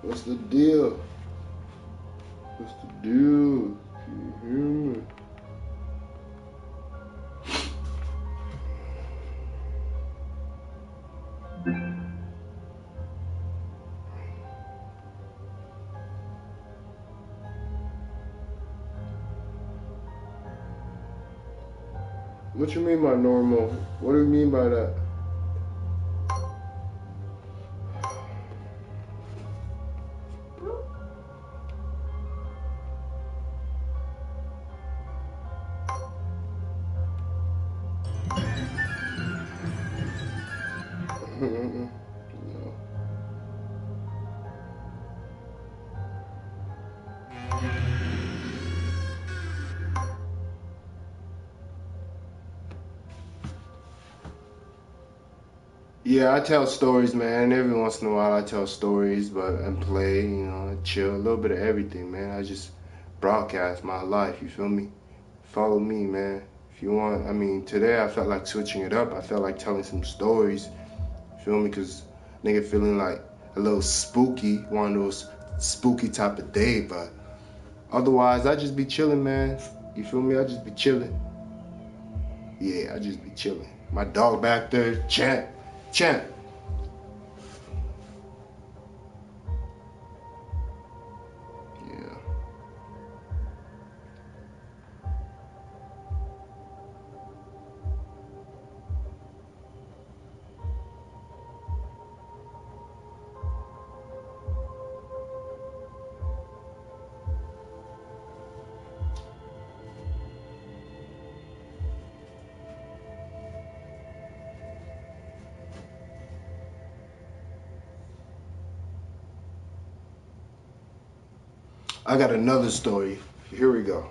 What's the deal? What's the deal? Can you hear me? What you mean by normal? What do you mean by that? No. Yeah, I tell stories, man. Every once in a while I tell stories, and play, chill, a little bit of everything, man. I just broadcast my life, you feel me? Follow me, man. If you want, today I felt like switching it up. I felt like telling some stories, you feel me? Because nigga feeling like a little spooky, one of those spooky type of day, but otherwise I just be chilling, man. You feel me? I just be chilling. Yeah, I just be chilling. My dog back there, Champ. Yeah. I got another story. Here we go.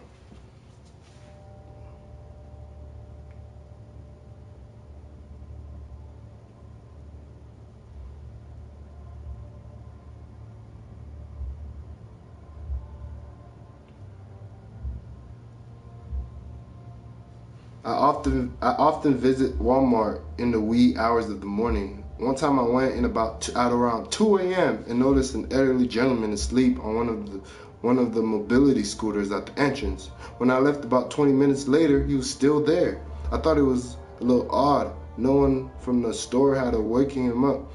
I often visit Walmart in the wee hours of the morning. One time I went in at around 2 a.m. and noticed an elderly gentleman asleep on one of the mobility scooters at the entrance. When I left about 20 minutes later, he was still there. I thought it was a little odd. No one from the store had waking him up.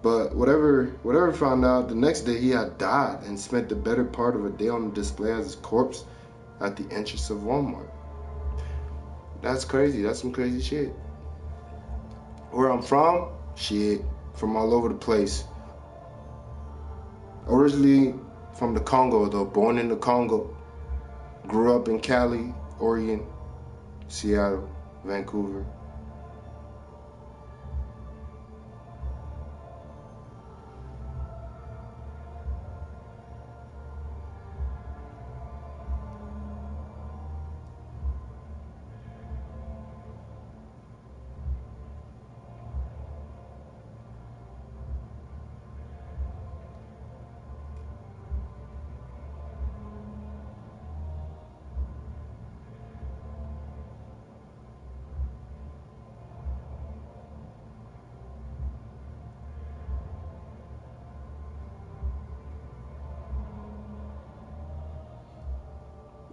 But whatever found out, the next day he had died and spent the better part of a day on display as his corpse at the entrance of Walmart. That's crazy. That's some crazy shit. Where I'm from, shit, from all over the place. Originally from the Congo, though, born in the Congo. Grew up in Cali, Oregon, Seattle, Vancouver.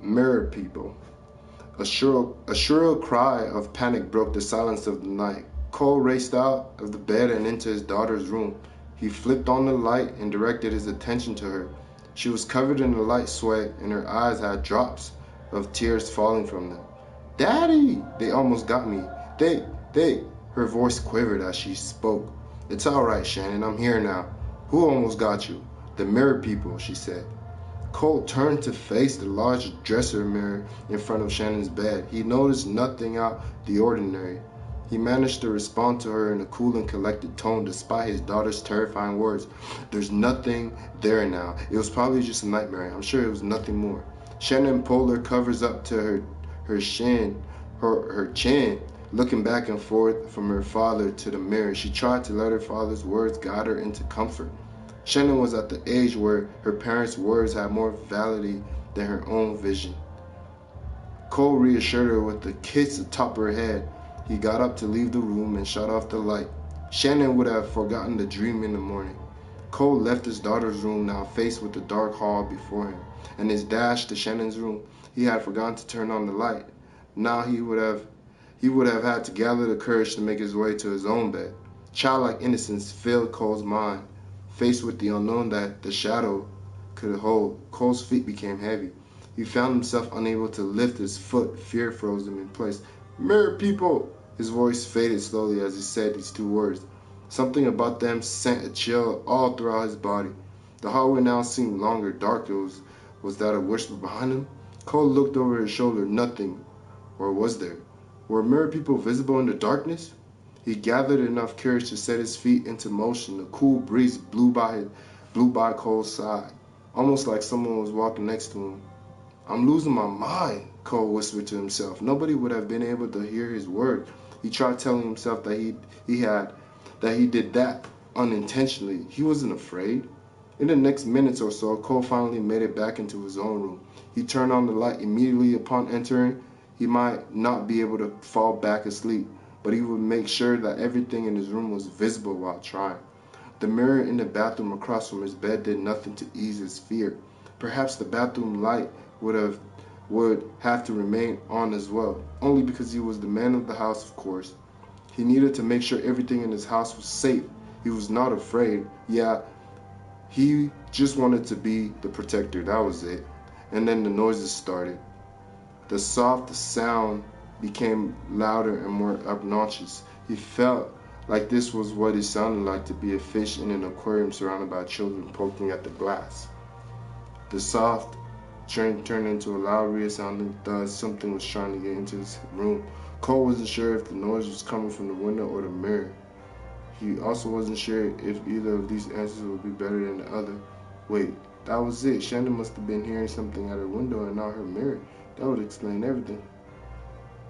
Mirror people. A shrill cry of panic broke the silence of the night. Cole raced out of the bed and into his daughter's room. He flipped on the light and directed his attention to her. She was covered in a light sweat and her eyes had drops of tears falling from them. Daddy! They almost got me. They. Her voice quivered as she spoke. It's all right, Shannon. I'm here now. Who almost got you? The mirror people, she said. Cole turned to face the large dresser mirror in front of Shannon's bed. He noticed nothing out the ordinary. He managed to respond to her in a cool and collected tone despite his daughter's terrifying words. There's nothing there now. It was probably just a nightmare. I'm sure it was nothing more. Shannon pulled her covers up to her chin, looking back and forth from her father to the mirror. She tried to let her father's words guide her into comfort. Shannon was at the age where her parents' words had more validity than her own vision. Cole reassured her with a kiss atop her head. He got up to leave the room and shut off the light. Shannon would have forgotten the dream in the morning. Cole left his daughter's room, now faced with the dark hall before him, and his dash to Shannon's room. He had forgotten to turn on the light. Now he would have had to gather the courage to make his way to his own bed. Childlike innocence filled Cole's mind. Faced with the unknown that the shadow could hold, Cole's feet became heavy. He found himself unable to lift his foot. Fear froze him in place. Mirror people! His voice faded slowly as he said these two words. Something about them sent a chill all throughout his body. The hallway now seemed longer, darker. Was that a whisper behind him? Cole looked over his shoulder. Nothing. Or was there? Were mirror people visible in the darkness? He gathered enough courage to set his feet into motion. A cool breeze blew by Cole's side, almost like someone was walking next to him. I'm losing my mind, Cole whispered to himself. Nobody would have been able to hear his word. He tried telling himself that he had that he did that unintentionally. He wasn't afraid. In the next minutes or so, Cole finally made it back into his own room. He turned on the light immediately upon entering. He might not be able to fall back asleep, but he would make sure that everything in his room was visible while trying. The mirror in the bathroom across from his bed did nothing to ease his fear. Perhaps the bathroom light would have to remain on as well, only because he was the man of the house, of course. He needed to make sure everything in his house was safe. He was not afraid. Yeah, he just wanted to be the protector, that was it. And then the noises started. The soft sound became louder and more obnoxious. He felt like this was what it sounded like to be a fish in an aquarium surrounded by children poking at the glass. The soft turned into a loud, resounding thud. Something was trying to get into his room. Cole wasn't sure if the noise was coming from the window or the mirror. He also wasn't sure if either of these answers would be better than the other. Wait, that was it. Shannon must have been hearing something at her window and not her mirror. That would explain everything.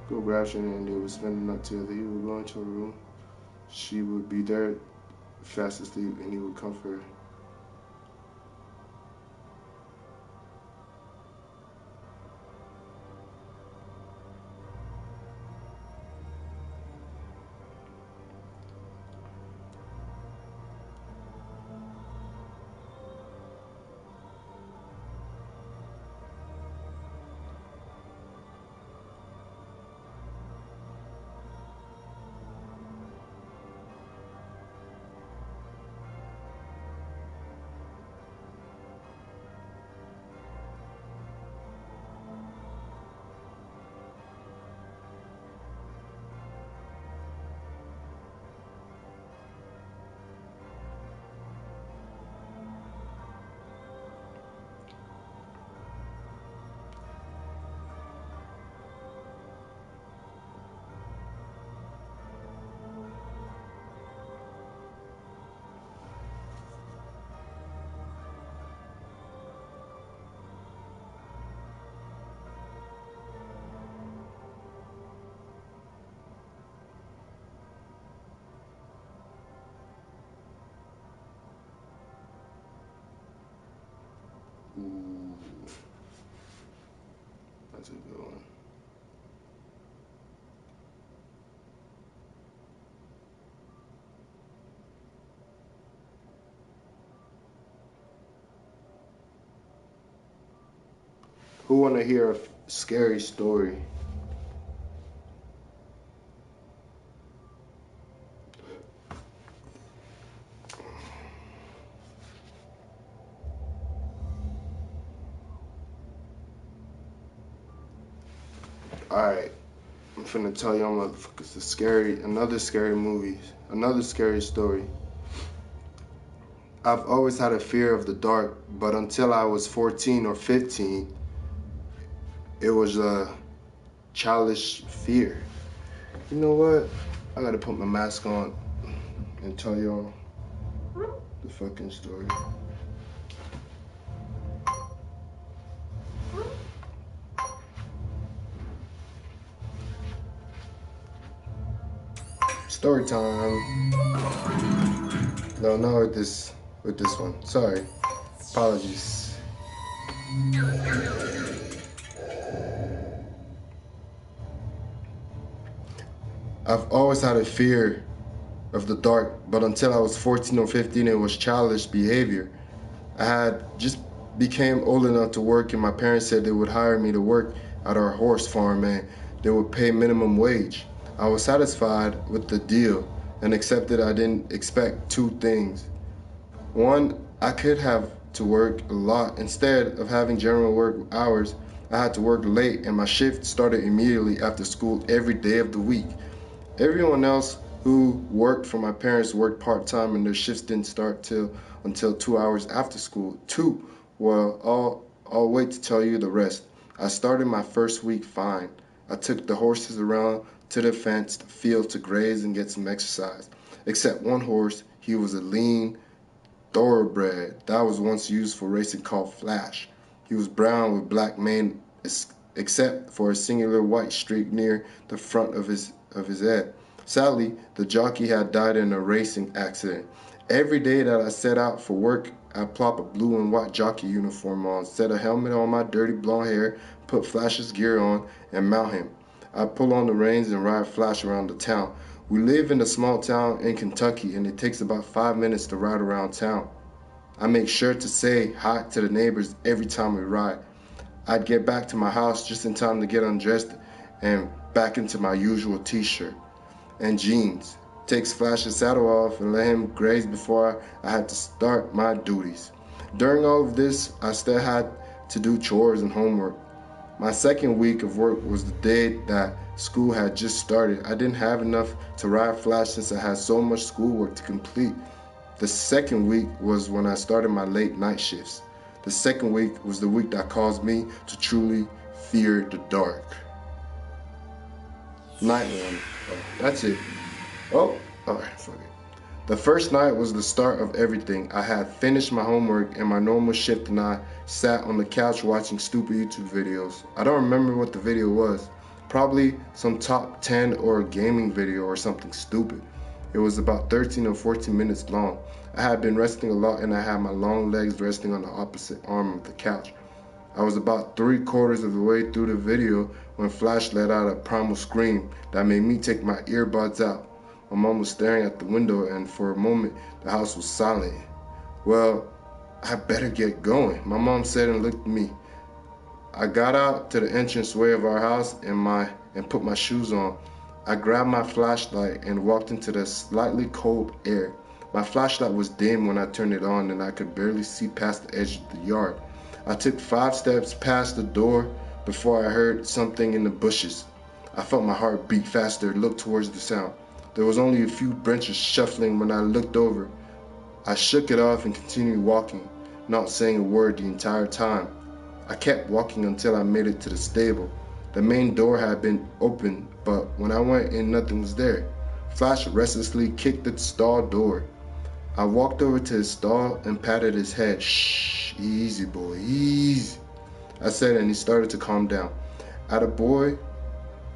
Go grab Shannon and they would spend the night together. He would go into her room. She would be there fast asleep and he would comfort her. Ooh, that's a good one. Who want to hear a scary story? Alright, I'm finna tell y'all motherfuckers another scary movie, another scary story. I've always had a fear of the dark, but until I was 14 or 15, it was a childish fear. You know what? I gotta put my mask on and tell y'all the fucking story. Story time. No, not with this one. Sorry. Apologies. I've always had a fear of the dark, but until I was 14 or 15, it was childish behavior. I had just became old enough to work, and my parents said they would hire me to work at our horse farm and they would pay minimum wage. I was satisfied with the deal and accepted. I didn't expect two things. One, I could have to work a lot. Instead of having general work hours, I had to work late, and my shift started immediately after school every day of the week. Everyone else who worked for my parents worked part-time, and their shifts didn't start until 2 hours after school. Well, I'll wait to tell you the rest. I started my first week fine. I took the horses around to the fenced field to graze and get some exercise. Except one horse, he was a lean thoroughbred that was once used for racing called Flash. He was brown with black mane except for a singular white streak near the front of his head. Sadly, the jockey had died in a racing accident. Every day that I set out for work, I plop a blue and white jockey uniform on, set a helmet on my dirty blonde hair, put Flash's gear on, and mount him. I pull on the reins and ride Flash around the town. We live in a small town in Kentucky, and it takes about 5 minutes to ride around town. I make sure to say hi to the neighbors every time we ride. I'd get back to my house just in time to get undressed and back into my usual t-shirt and jeans. Takes Flash's saddle off and let him graze before I had to start my duties. During all of this, I still had to do chores and homework. My second week of work was the day that school had just started. I didn't have enough to ride Flash since I had so much schoolwork to complete. The second week was when I started my late night shifts. The second week was the week that caused me to truly fear the dark. Night one. Oh, that's it. Oh, alright, fuck it. The first night was the start of everything. I had finished my homework and my normal shift, and I sat on the couch watching stupid YouTube videos. I don't remember what the video was. Probably some top 10 or a gaming video or something stupid. It was about 13 or 14 minutes long. I had been resting a lot, and I had my long legs resting on the opposite arm of the couch. I was about 3/4 of the way through the video when Flash let out a primal scream that made me take my earbuds out. My mom was staring at the window, and for a moment the house was silent. Well, I better get going, my mom said and looked at me. I got out to the entranceway of our house and put my shoes on. I grabbed my flashlight and walked into the slightly cold air. My flashlight was dim when I turned it on, and I could barely see past the edge of the yard. I took 5 steps past the door before I heard something in the bushes. I felt my heart beat faster, looked towards the sound. There was only a few branches shuffling when I looked over. I shook it off and continued walking, not saying a word the entire time. I kept walking until I made it to the stable. The main door had been open, but when I went in, nothing was there. Flash restlessly kicked the stall door. I walked over to his stall and patted his head. Shh, easy boy, easy, I said, and he started to calm down. Attaboy,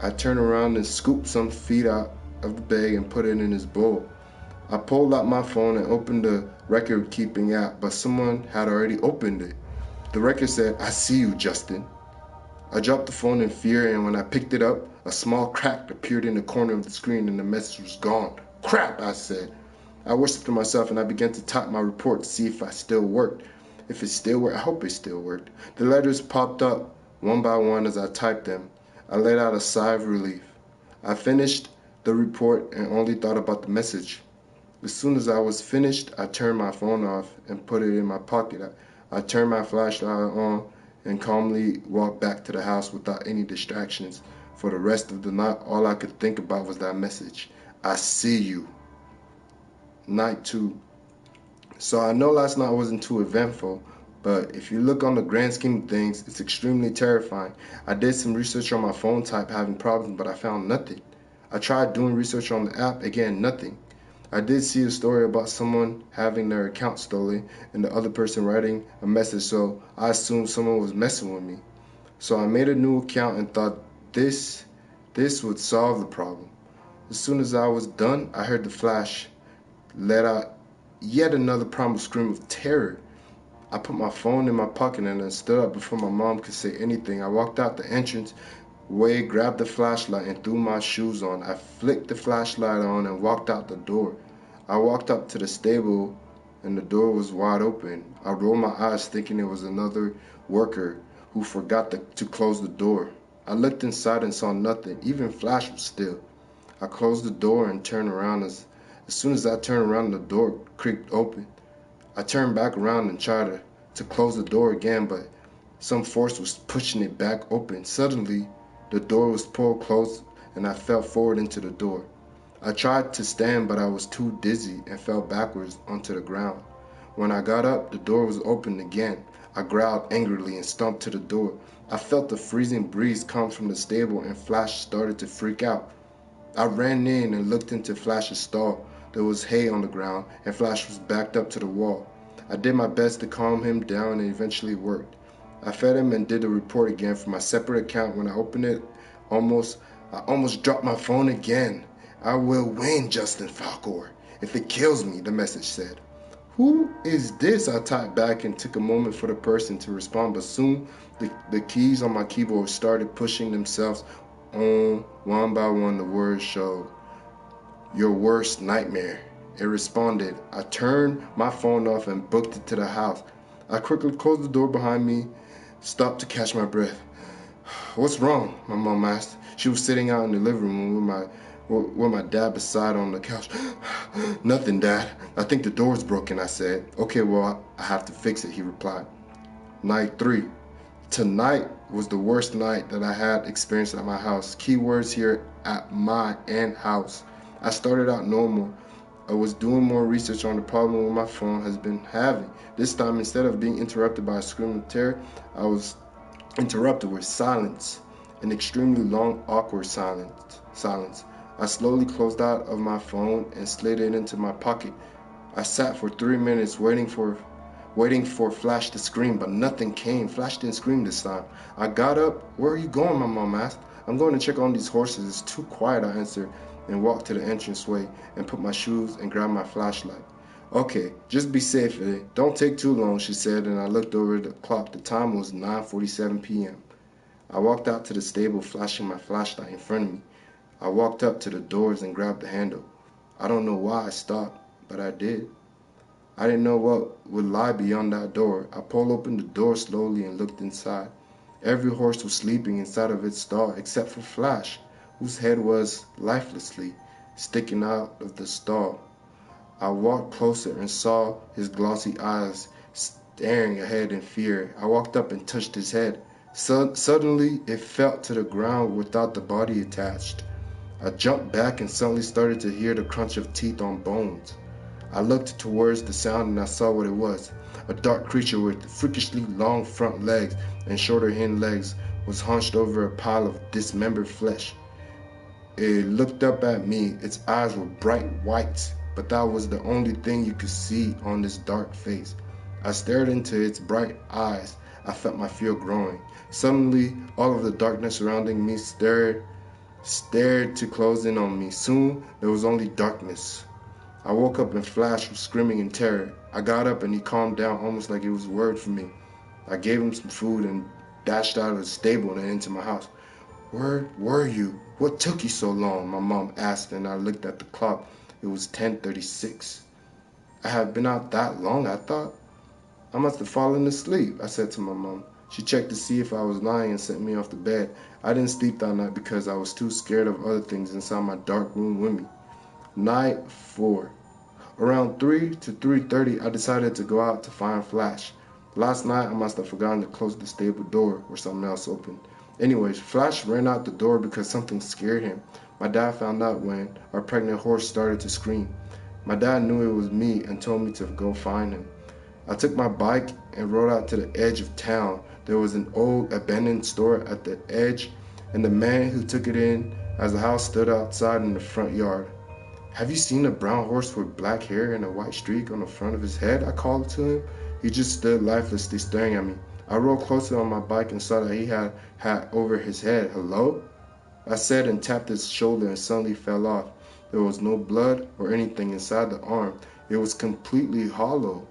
I turned around and scooped some feed out of the bag and put it in his bowl. I pulled out my phone and opened the record keeping app, but someone had already opened it. The record said, "I see you, Justin." I dropped the phone in fear, and when I picked it up, a small crack appeared in the corner of the screen and the message was gone. Crap, I said. I whispered to myself and I began to type my report to see if I still worked. If it still worked, I hope it still worked. The letters popped up one by one as I typed them. I let out a sigh of relief. I finished the report and only thought about the message. As soon as I was finished, I turned my phone off and put it in my pocket. I turned my flashlight on and calmly walked back to the house without any distractions. For the rest of the night, all I could think about was that message. I see you. Night 2. So I know last night wasn't too eventful, but if you look on the grand scheme of things, it's extremely terrifying. I did some research on my phone type having problems, but I found nothing. I tried doing research on the app, again, nothing. I did see a story about someone having their account stolen and the other person writing a message, so I assumed someone was messing with me. So I made a new account and thought this would solve the problem. As soon as I was done, I heard the Flash let out yet another primal scream of terror. I put my phone in my pocket and then stood up before my mom could say anything. I walked out the entrance way, grabbed the flashlight, and threw my shoes on. I flicked the flashlight on and walked out the door. I walked up to the stable and the door was wide open. I rolled my eyes thinking it was another worker who forgot to close the door. I looked inside and saw nothing. Even Flash was still. I closed the door and turned around. As soon as I turned around, the door creaked open. I turned back around and tried to close the door again, but some force was pushing it back open. Suddenly, the door was pulled close and I fell forward into the door. I tried to stand, but I was too dizzy and fell backwards onto the ground. When I got up, the door was open again. I growled angrily and stomped to the door. I felt the freezing breeze come from the stable and Flash started to freak out. I ran in and looked into Flash's stall. There was hay on the ground and Flash was backed up to the wall. I did my best to calm him down and eventually worked. I fed him and did the report again from my separate account. When I opened it, I almost dropped my phone again. I will win, Justin Falcor, if it kills me, the message said. Who is this? I typed back and took a moment for the person to respond, but soon the keys on my keyboard started pushing themselves on one by one. The words showed, "Your worst nightmare." It responded. I turned my phone off and booked it to the house. I quickly closed the door behind me, stopped to catch my breath. "What's wrong?" my mom asked. She was sitting out in the living room with my dad beside on the couch. "Nothing, Dad. I think the door's broken," I said. "Okay, well, I have to fix it," he replied. Night 3. Tonight was the worst night that I had experienced at my house. Keywords here, at my house. I started out normal. I was doing more research on the problem with my phone has been having. This time, instead of being interrupted by a scream of terror, I was interrupted with silence, an extremely long, awkward silence. I slowly closed out of my phone and slid it into my pocket. I sat for 3 minutes waiting for Flash to scream, but nothing came. Flash didn't scream this time. I got up. "Where are you going?" my mom asked. "I'm going to check on these horses. It's too quiet," I answered, and walked to the entranceway and put my shoes and grabbed my flashlight. "Okay, just be safe, eh? Don't take too long," she said, and I looked over the clock. The time was 9:47 p.m. I walked out to the stable, flashing my flashlight in front of me. I walked up to the doors and grabbed the handle. I don't know why I stopped, but I did. I didn't know what would lie beyond that door. I pulled open the door slowly and looked inside. Every horse was sleeping inside of its stall except for Flash, whose head was lifelessly sticking out of the stall. I walked closer and saw his glossy eyes staring ahead in fear. I walked up and touched his head. Suddenly, it fell to the ground without the body attached. I jumped back and suddenly started to hear the crunch of teeth on bones. I looked towards the sound and I saw what it was. A dark creature with freakishly long front legs and shorter hind legs was hunched over a pile of dismembered flesh. It looked up at me. Its eyes were bright white, but that was the only thing you could see on this dark face. I stared into its bright eyes. I felt my fear growing. Suddenly, all of the darkness surrounding me stared to close in on me. Soon, there was only darkness. I woke up and Flash was screaming in terror. I got up and he calmed down almost like it was worried for me. I gave him some food and dashed out of the stable and into my house. "Where were you? What took you so long?" my mom asked, and I looked at the clock. It was 10:36. I had been out that long, I thought. "I must have fallen asleep," I said to my mom. She checked to see if I was lying and sent me off to bed. I didn't sleep that night because I was too scared of other things inside my dark room with me. Night 4. Around 3 to 3:30, I decided to go out to find Flash. Last night, I must have forgotten to close the stable door or something else open. Anyways, Flash ran out the door because something scared him. My dad found out when our pregnant horse started to scream. My dad knew it was me and told me to go find him. I took my bike and rode out to the edge of town. There was an old abandoned store at the edge, and the man who took it in as the house stood outside in the front yard. "Have you seen a brown horse with black hair and a white streak on the front of his head?" I called to him. He just stood lifelessly staring at me. I rode closer on my bike and saw that he had a hat over his head. "Hello?" I said and tapped his shoulder and suddenly fell off. There was no blood or anything inside the arm. It was completely hollow.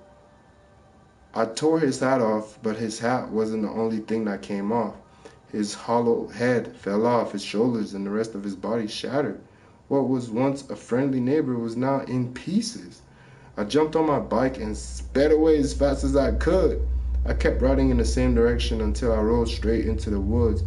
I tore his hat off, but his hat wasn't the only thing that came off. His hollow head fell off, his shoulders and the rest of his body shattered. What was once a friendly neighbor was now in pieces. I jumped on my bike and sped away as fast as I could. I kept riding in the same direction until I rode straight into the woods.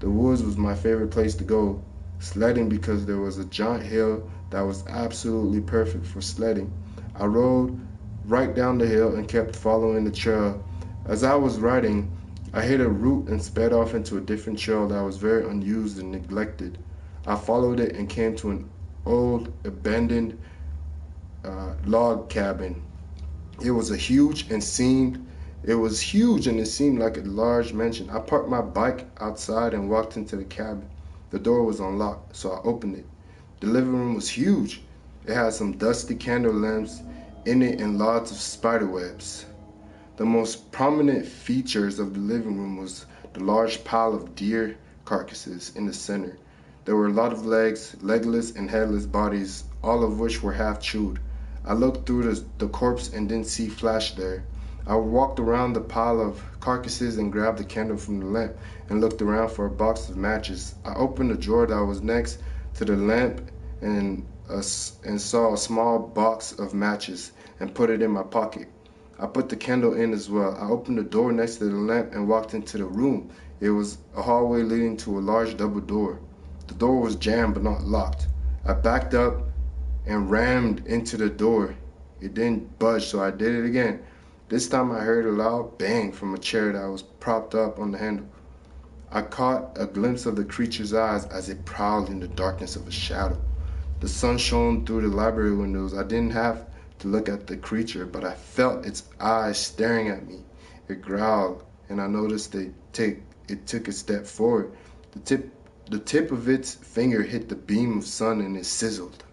The woods was my favorite place to go sledding because there was a giant hill that was absolutely perfect for sledding. I rode right down the hill and kept following the trail. As I was riding, I hit a root and sped off into a different trail that was very unused and neglected. I followed it and came to an old abandoned log cabin. It was huge and it seemed like a large mansion. I parked my bike outside and walked into the cabin. The door was unlocked, so I opened it. The living room was huge. It had some dusty candle lamps in it and lots of spider webs. The most prominent features of the living room was the large pile of deer carcasses in the center. There were a lot of legs, legless and headless bodies, all of which were half chewed. I looked through the corpse and didn't see Flash there. I walked around the pile of carcasses and grabbed a candle from the lamp and looked around for a box of matches. I opened the drawer that was next to the lamp and saw a small box of matches and put it in my pocket. I put the candle in as well. I opened the door next to the lamp and walked into the room. It was a hallway leading to a large double door. The door was jammed but not locked. I backed up and rammed into the door. It didn't budge, so I did it again. This time I heard a loud bang from a chair that was propped up on the handle. I caught a glimpse of the creature's eyes as it prowled in the darkness of a shadow. The sun shone through the library windows. I didn't have to look at the creature, but I felt its eyes staring at me. It growled, and I noticed it took a step forward. The tip of its finger hit the beam of sun and it sizzled.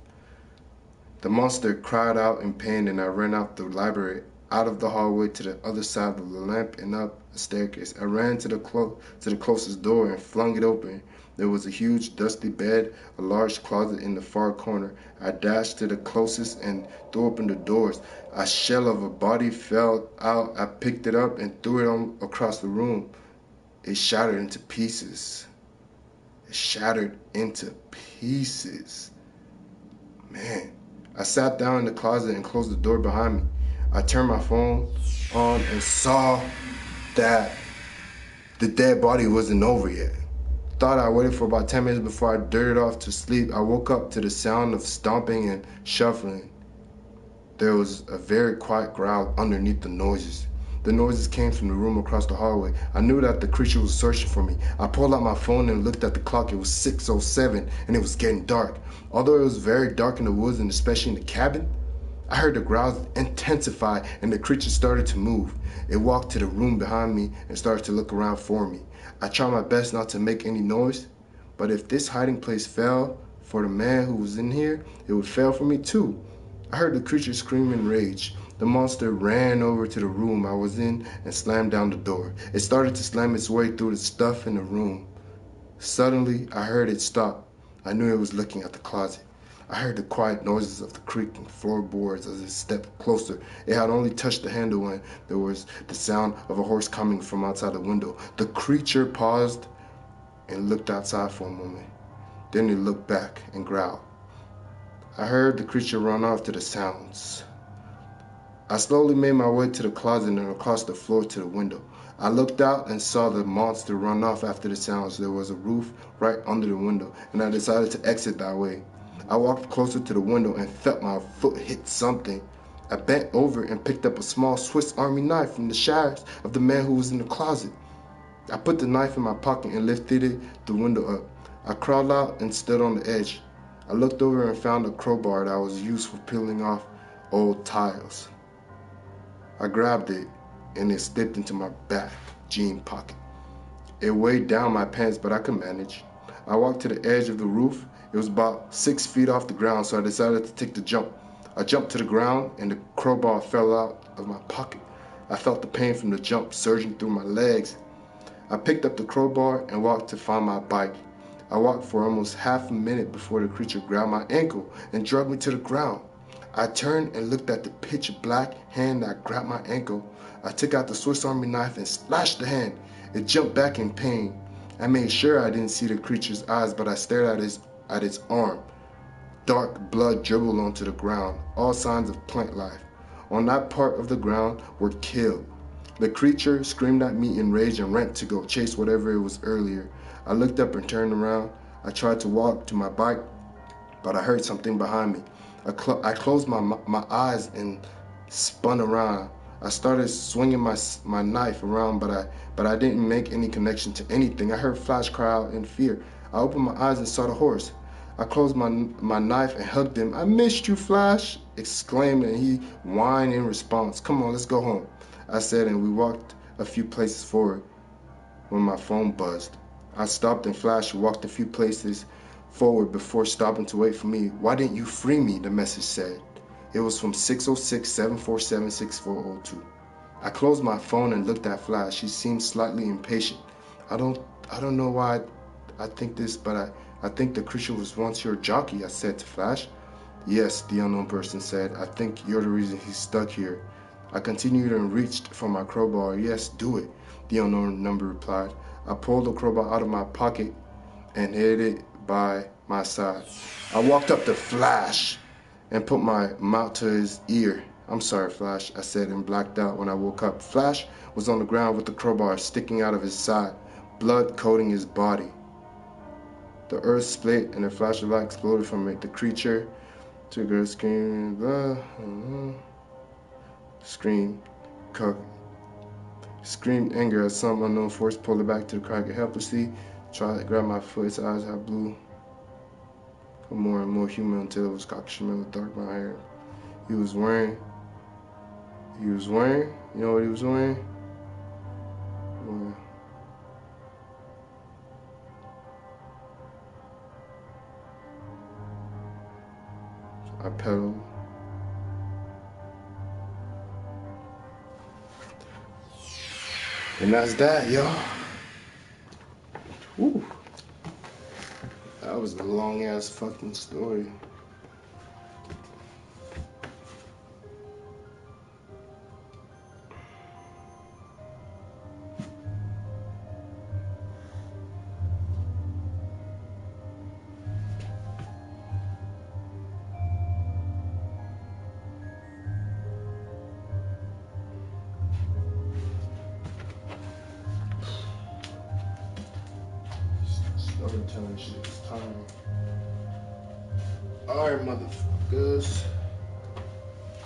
The monster cried out in pain, and I ran out the library, out of the hallway to the other side of the lamp and up a staircase. I ran to the closest door and flung it open. There was a huge dusty bed, a large closet in the far corner. I dashed to the closest and threw open the doors. A shell of a body fell out. I picked it up and threw it across the room. It shattered into pieces. Man. I sat down in the closet and closed the door behind me. I turned my phone on and saw that the dead body wasn't over yet. Thought I waited for about 10 minutes before I dirted off to sleep. I woke up to the sound of stomping and shuffling. There was a very quiet growl underneath the noises. The noises came from the room across the hallway. I knew that the creature was searching for me. I pulled out my phone and looked at the clock. It was 6:07 and it was getting dark. Although it was very dark in the woods and especially in the cabin, I heard the growls intensify and the creature started to move. It walked to the room behind me and started to look around for me. I tried my best not to make any noise, but if this hiding place fell for the man who was in here, it would fail for me too. I heard the creature scream in rage. The monster ran over to the room I was in and slammed down the door. It started to slam its way through the stuff in the room. Suddenly, I heard it stop. I knew it was looking at the closet. I heard the quiet noises of the creaking floorboards as it stepped closer. It had only touched the handle when there was the sound of a horse coming from outside the window. The creature paused and looked outside for a moment. Then it looked back and growled. I heard the creature run off to the sounds. I slowly made my way to the closet and across the floor to the window. I looked out and saw the monster run off after the sounds. There was a roof right under the window, and I decided to exit that way. I walked closer to the window and felt my foot hit something. I bent over and picked up a small Swiss Army knife from the shadows of the man who was in the closet. I put the knife in my pocket and lifted the window up. I crawled out and stood on the edge. I looked over and found a crowbar that was used for peeling off old tiles. I grabbed it and it slipped into my back jean pocket. It weighed down my pants, but I could manage. I walked to the edge of the roof. It was about 6 feet off the ground, so I decided to take the jump. I jumped to the ground and the crowbar fell out of my pocket. I felt the pain from the jump surging through my legs. I picked up the crowbar and walked to find my bike. I walked for almost half a minute before the creature grabbed my ankle and dragged me to the ground. I turned and looked at the pitch black hand that grabbed my ankle. I took out the Swiss Army knife and slashed the hand. It jumped back in pain. I made sure I didn't see the creature's eyes, but I stared at its arm. Dark blood dribbled onto the ground, all signs of plant life. On that part of the ground were killed. The creature screamed at me in rage and ran to go chase whatever it was earlier. I looked up and turned around. I tried to walk to my bike, but I heard something behind me. I closed my eyes and spun around. I started swinging my knife around, but I didn't make any connection to anything. I heard Flash cry out in fear. I opened my eyes and saw the horse. I closed my knife and hugged him. "I missed you, Flash!" exclaimed, and he whined in response. "Come on, let's go home," I said, and we walked a few places forward when my phone buzzed. I stopped and Flash walked a few places forward before stopping to wait for me. "Why didn't you free me?" the message said. It was from 606-747-6402. I closed my phone and looked at Flash. He seemed slightly impatient. I don't know why I think this, but I think the creature was once your jockey, I said to Flash. Yes, the unknown person said. I think you're the reason he's stuck here. I continued and reached for my crowbar. Yes, do it, the unknown number replied. I pulled the crowbar out of my pocket and hid it by my side. I walked up to Flash and put my mouth to his ear. I'm sorry, Flash, I said and blacked out when I woke up. Flash was on the ground with the crowbar sticking out of his side, blood coating his body. The earth split and a flash of light exploded from it. The creature took a scream, screamed anger as some unknown force pulled it back to the crack. Helplessly tried to grab my foot. His eyes had blue, more and more human until it was cockshimmer with dark brown hair. He was wearing, you know what he was wearing? I pedaled. And that's that, y'all. Whew. That was a long ass fucking story. Storytelling shit is time. Alright, motherfuckers.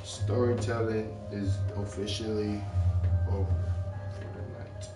Storytelling is officially over for the night.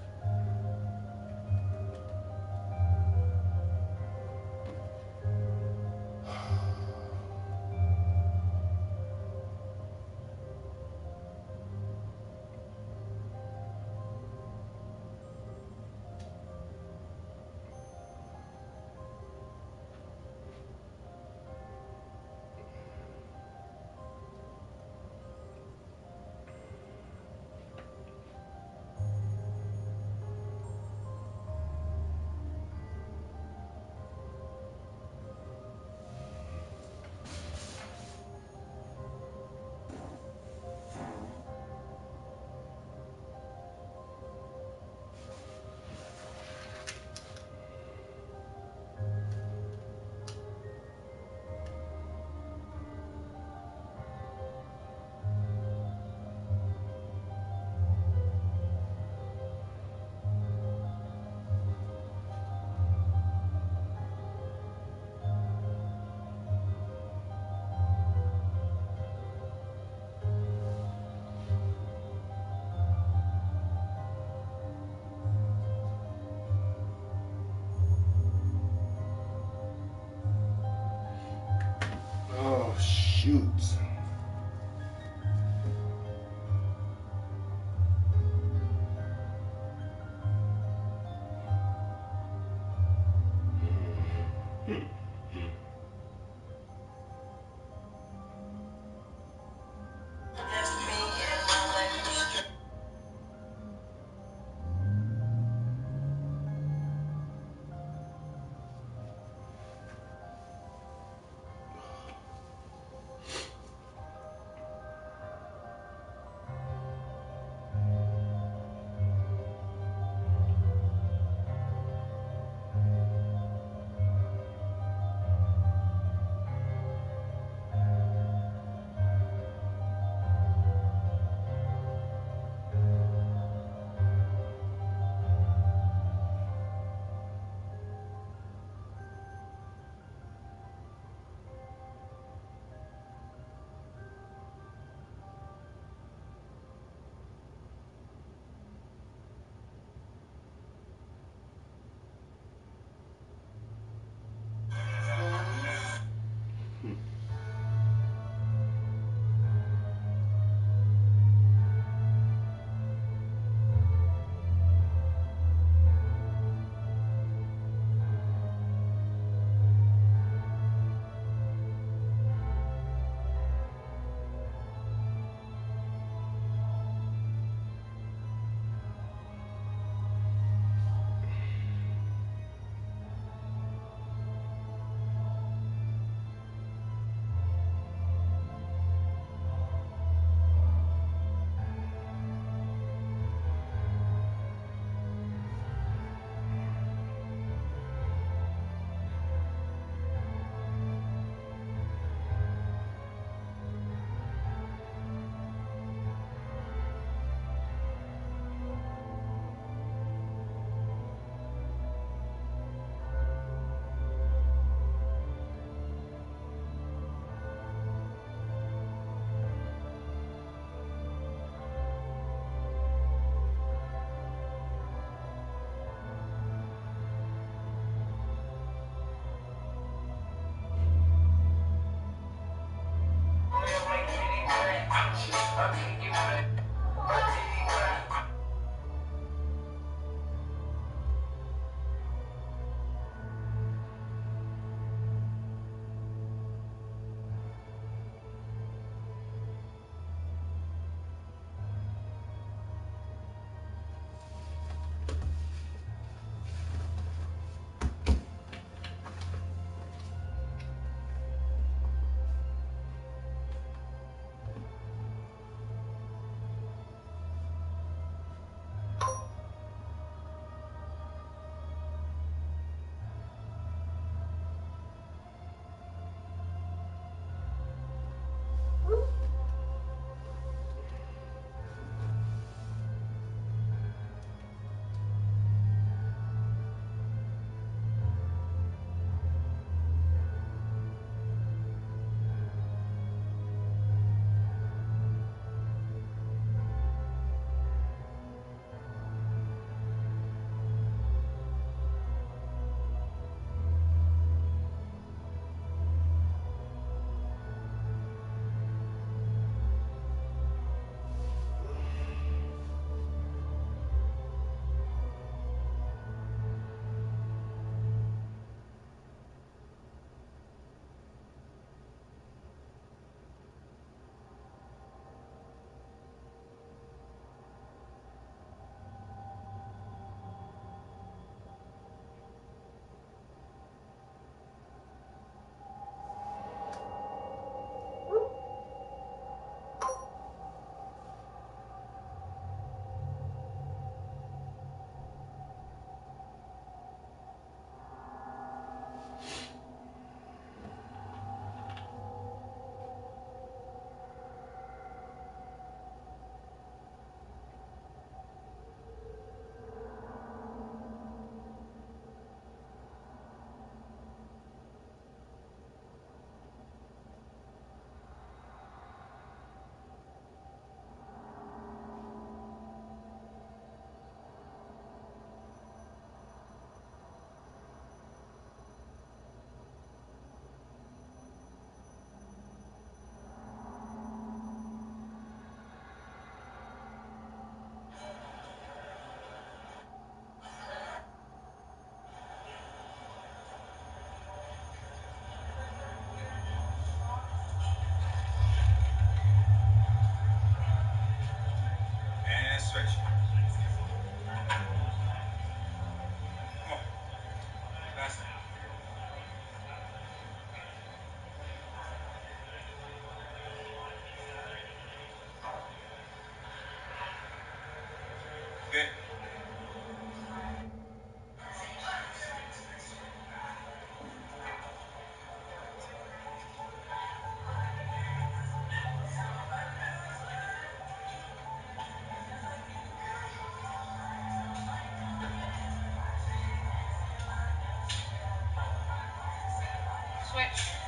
Oh, shoot. switch.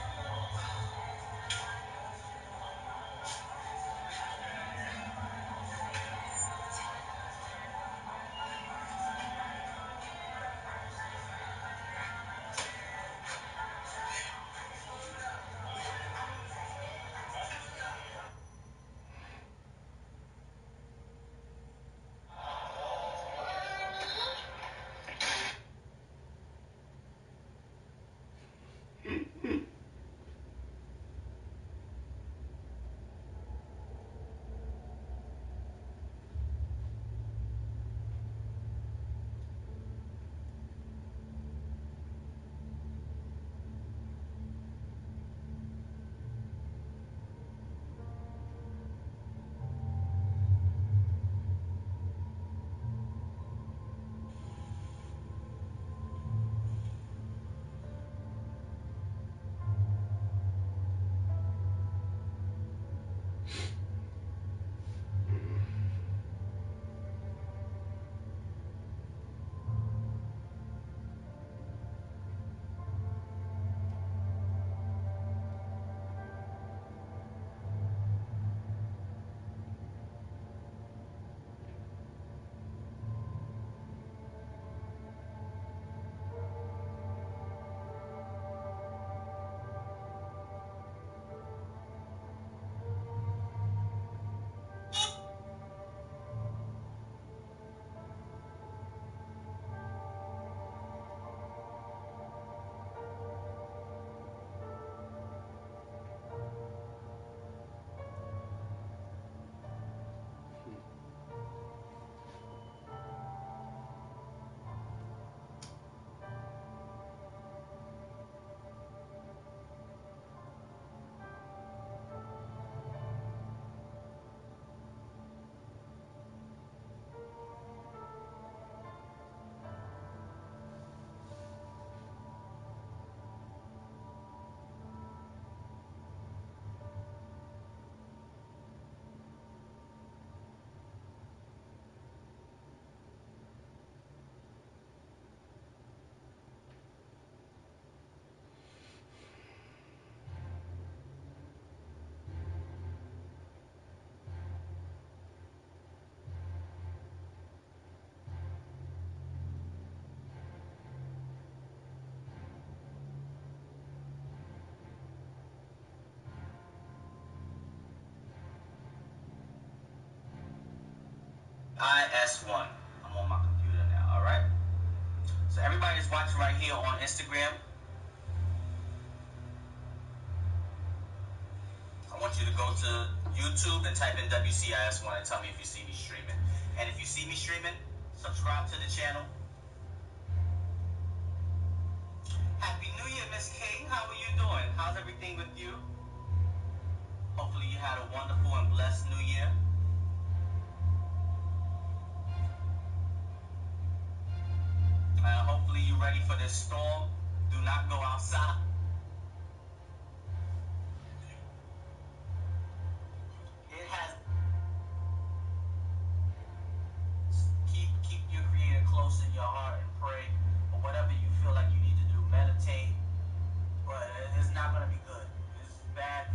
IS1. I'm on my computer now, alright? So everybody that's watching right here on Instagram, I want you to go to YouTube and type in WCIS1 and tell me if you see me streaming. And if you see me streaming, subscribe to the channel. Happy New Year, Miss King. How are you doing? How's everything with you? Hopefully you had a wonderful and blessed New Year. Hopefully you're ready for this storm. Do not go outside. It has. Keep your creator close in your heart and pray, or whatever you feel like you need to do. Meditate, but it's not gonna be good. It's bad.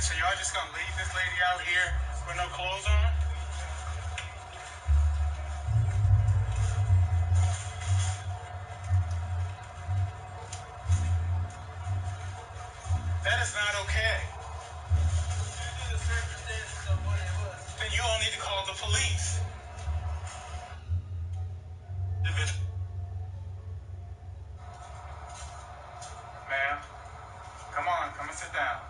So y'all just gonna leave this lady out here with no clothes on? That is not okay. Due to the circumstances of what it was, then you all need to call the police. Ma'am, come on, come and sit down.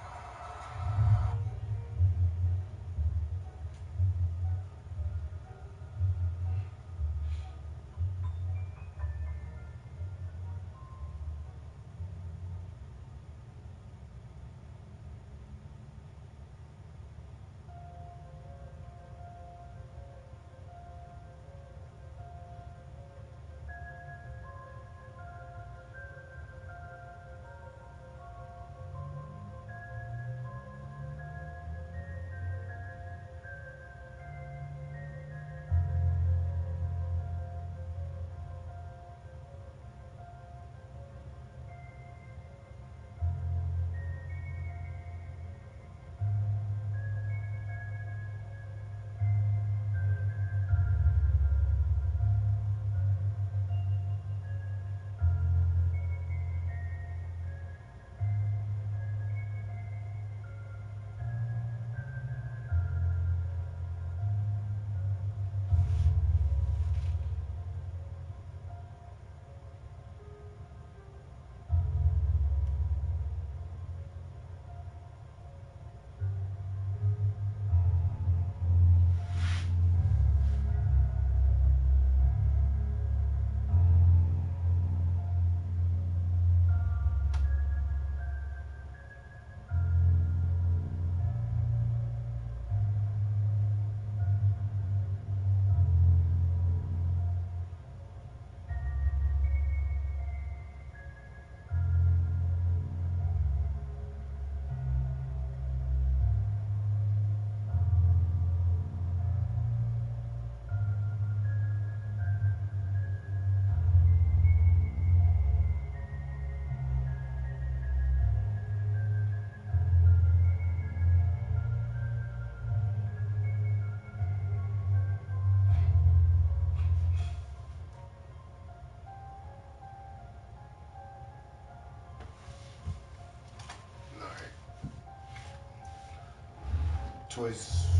Choice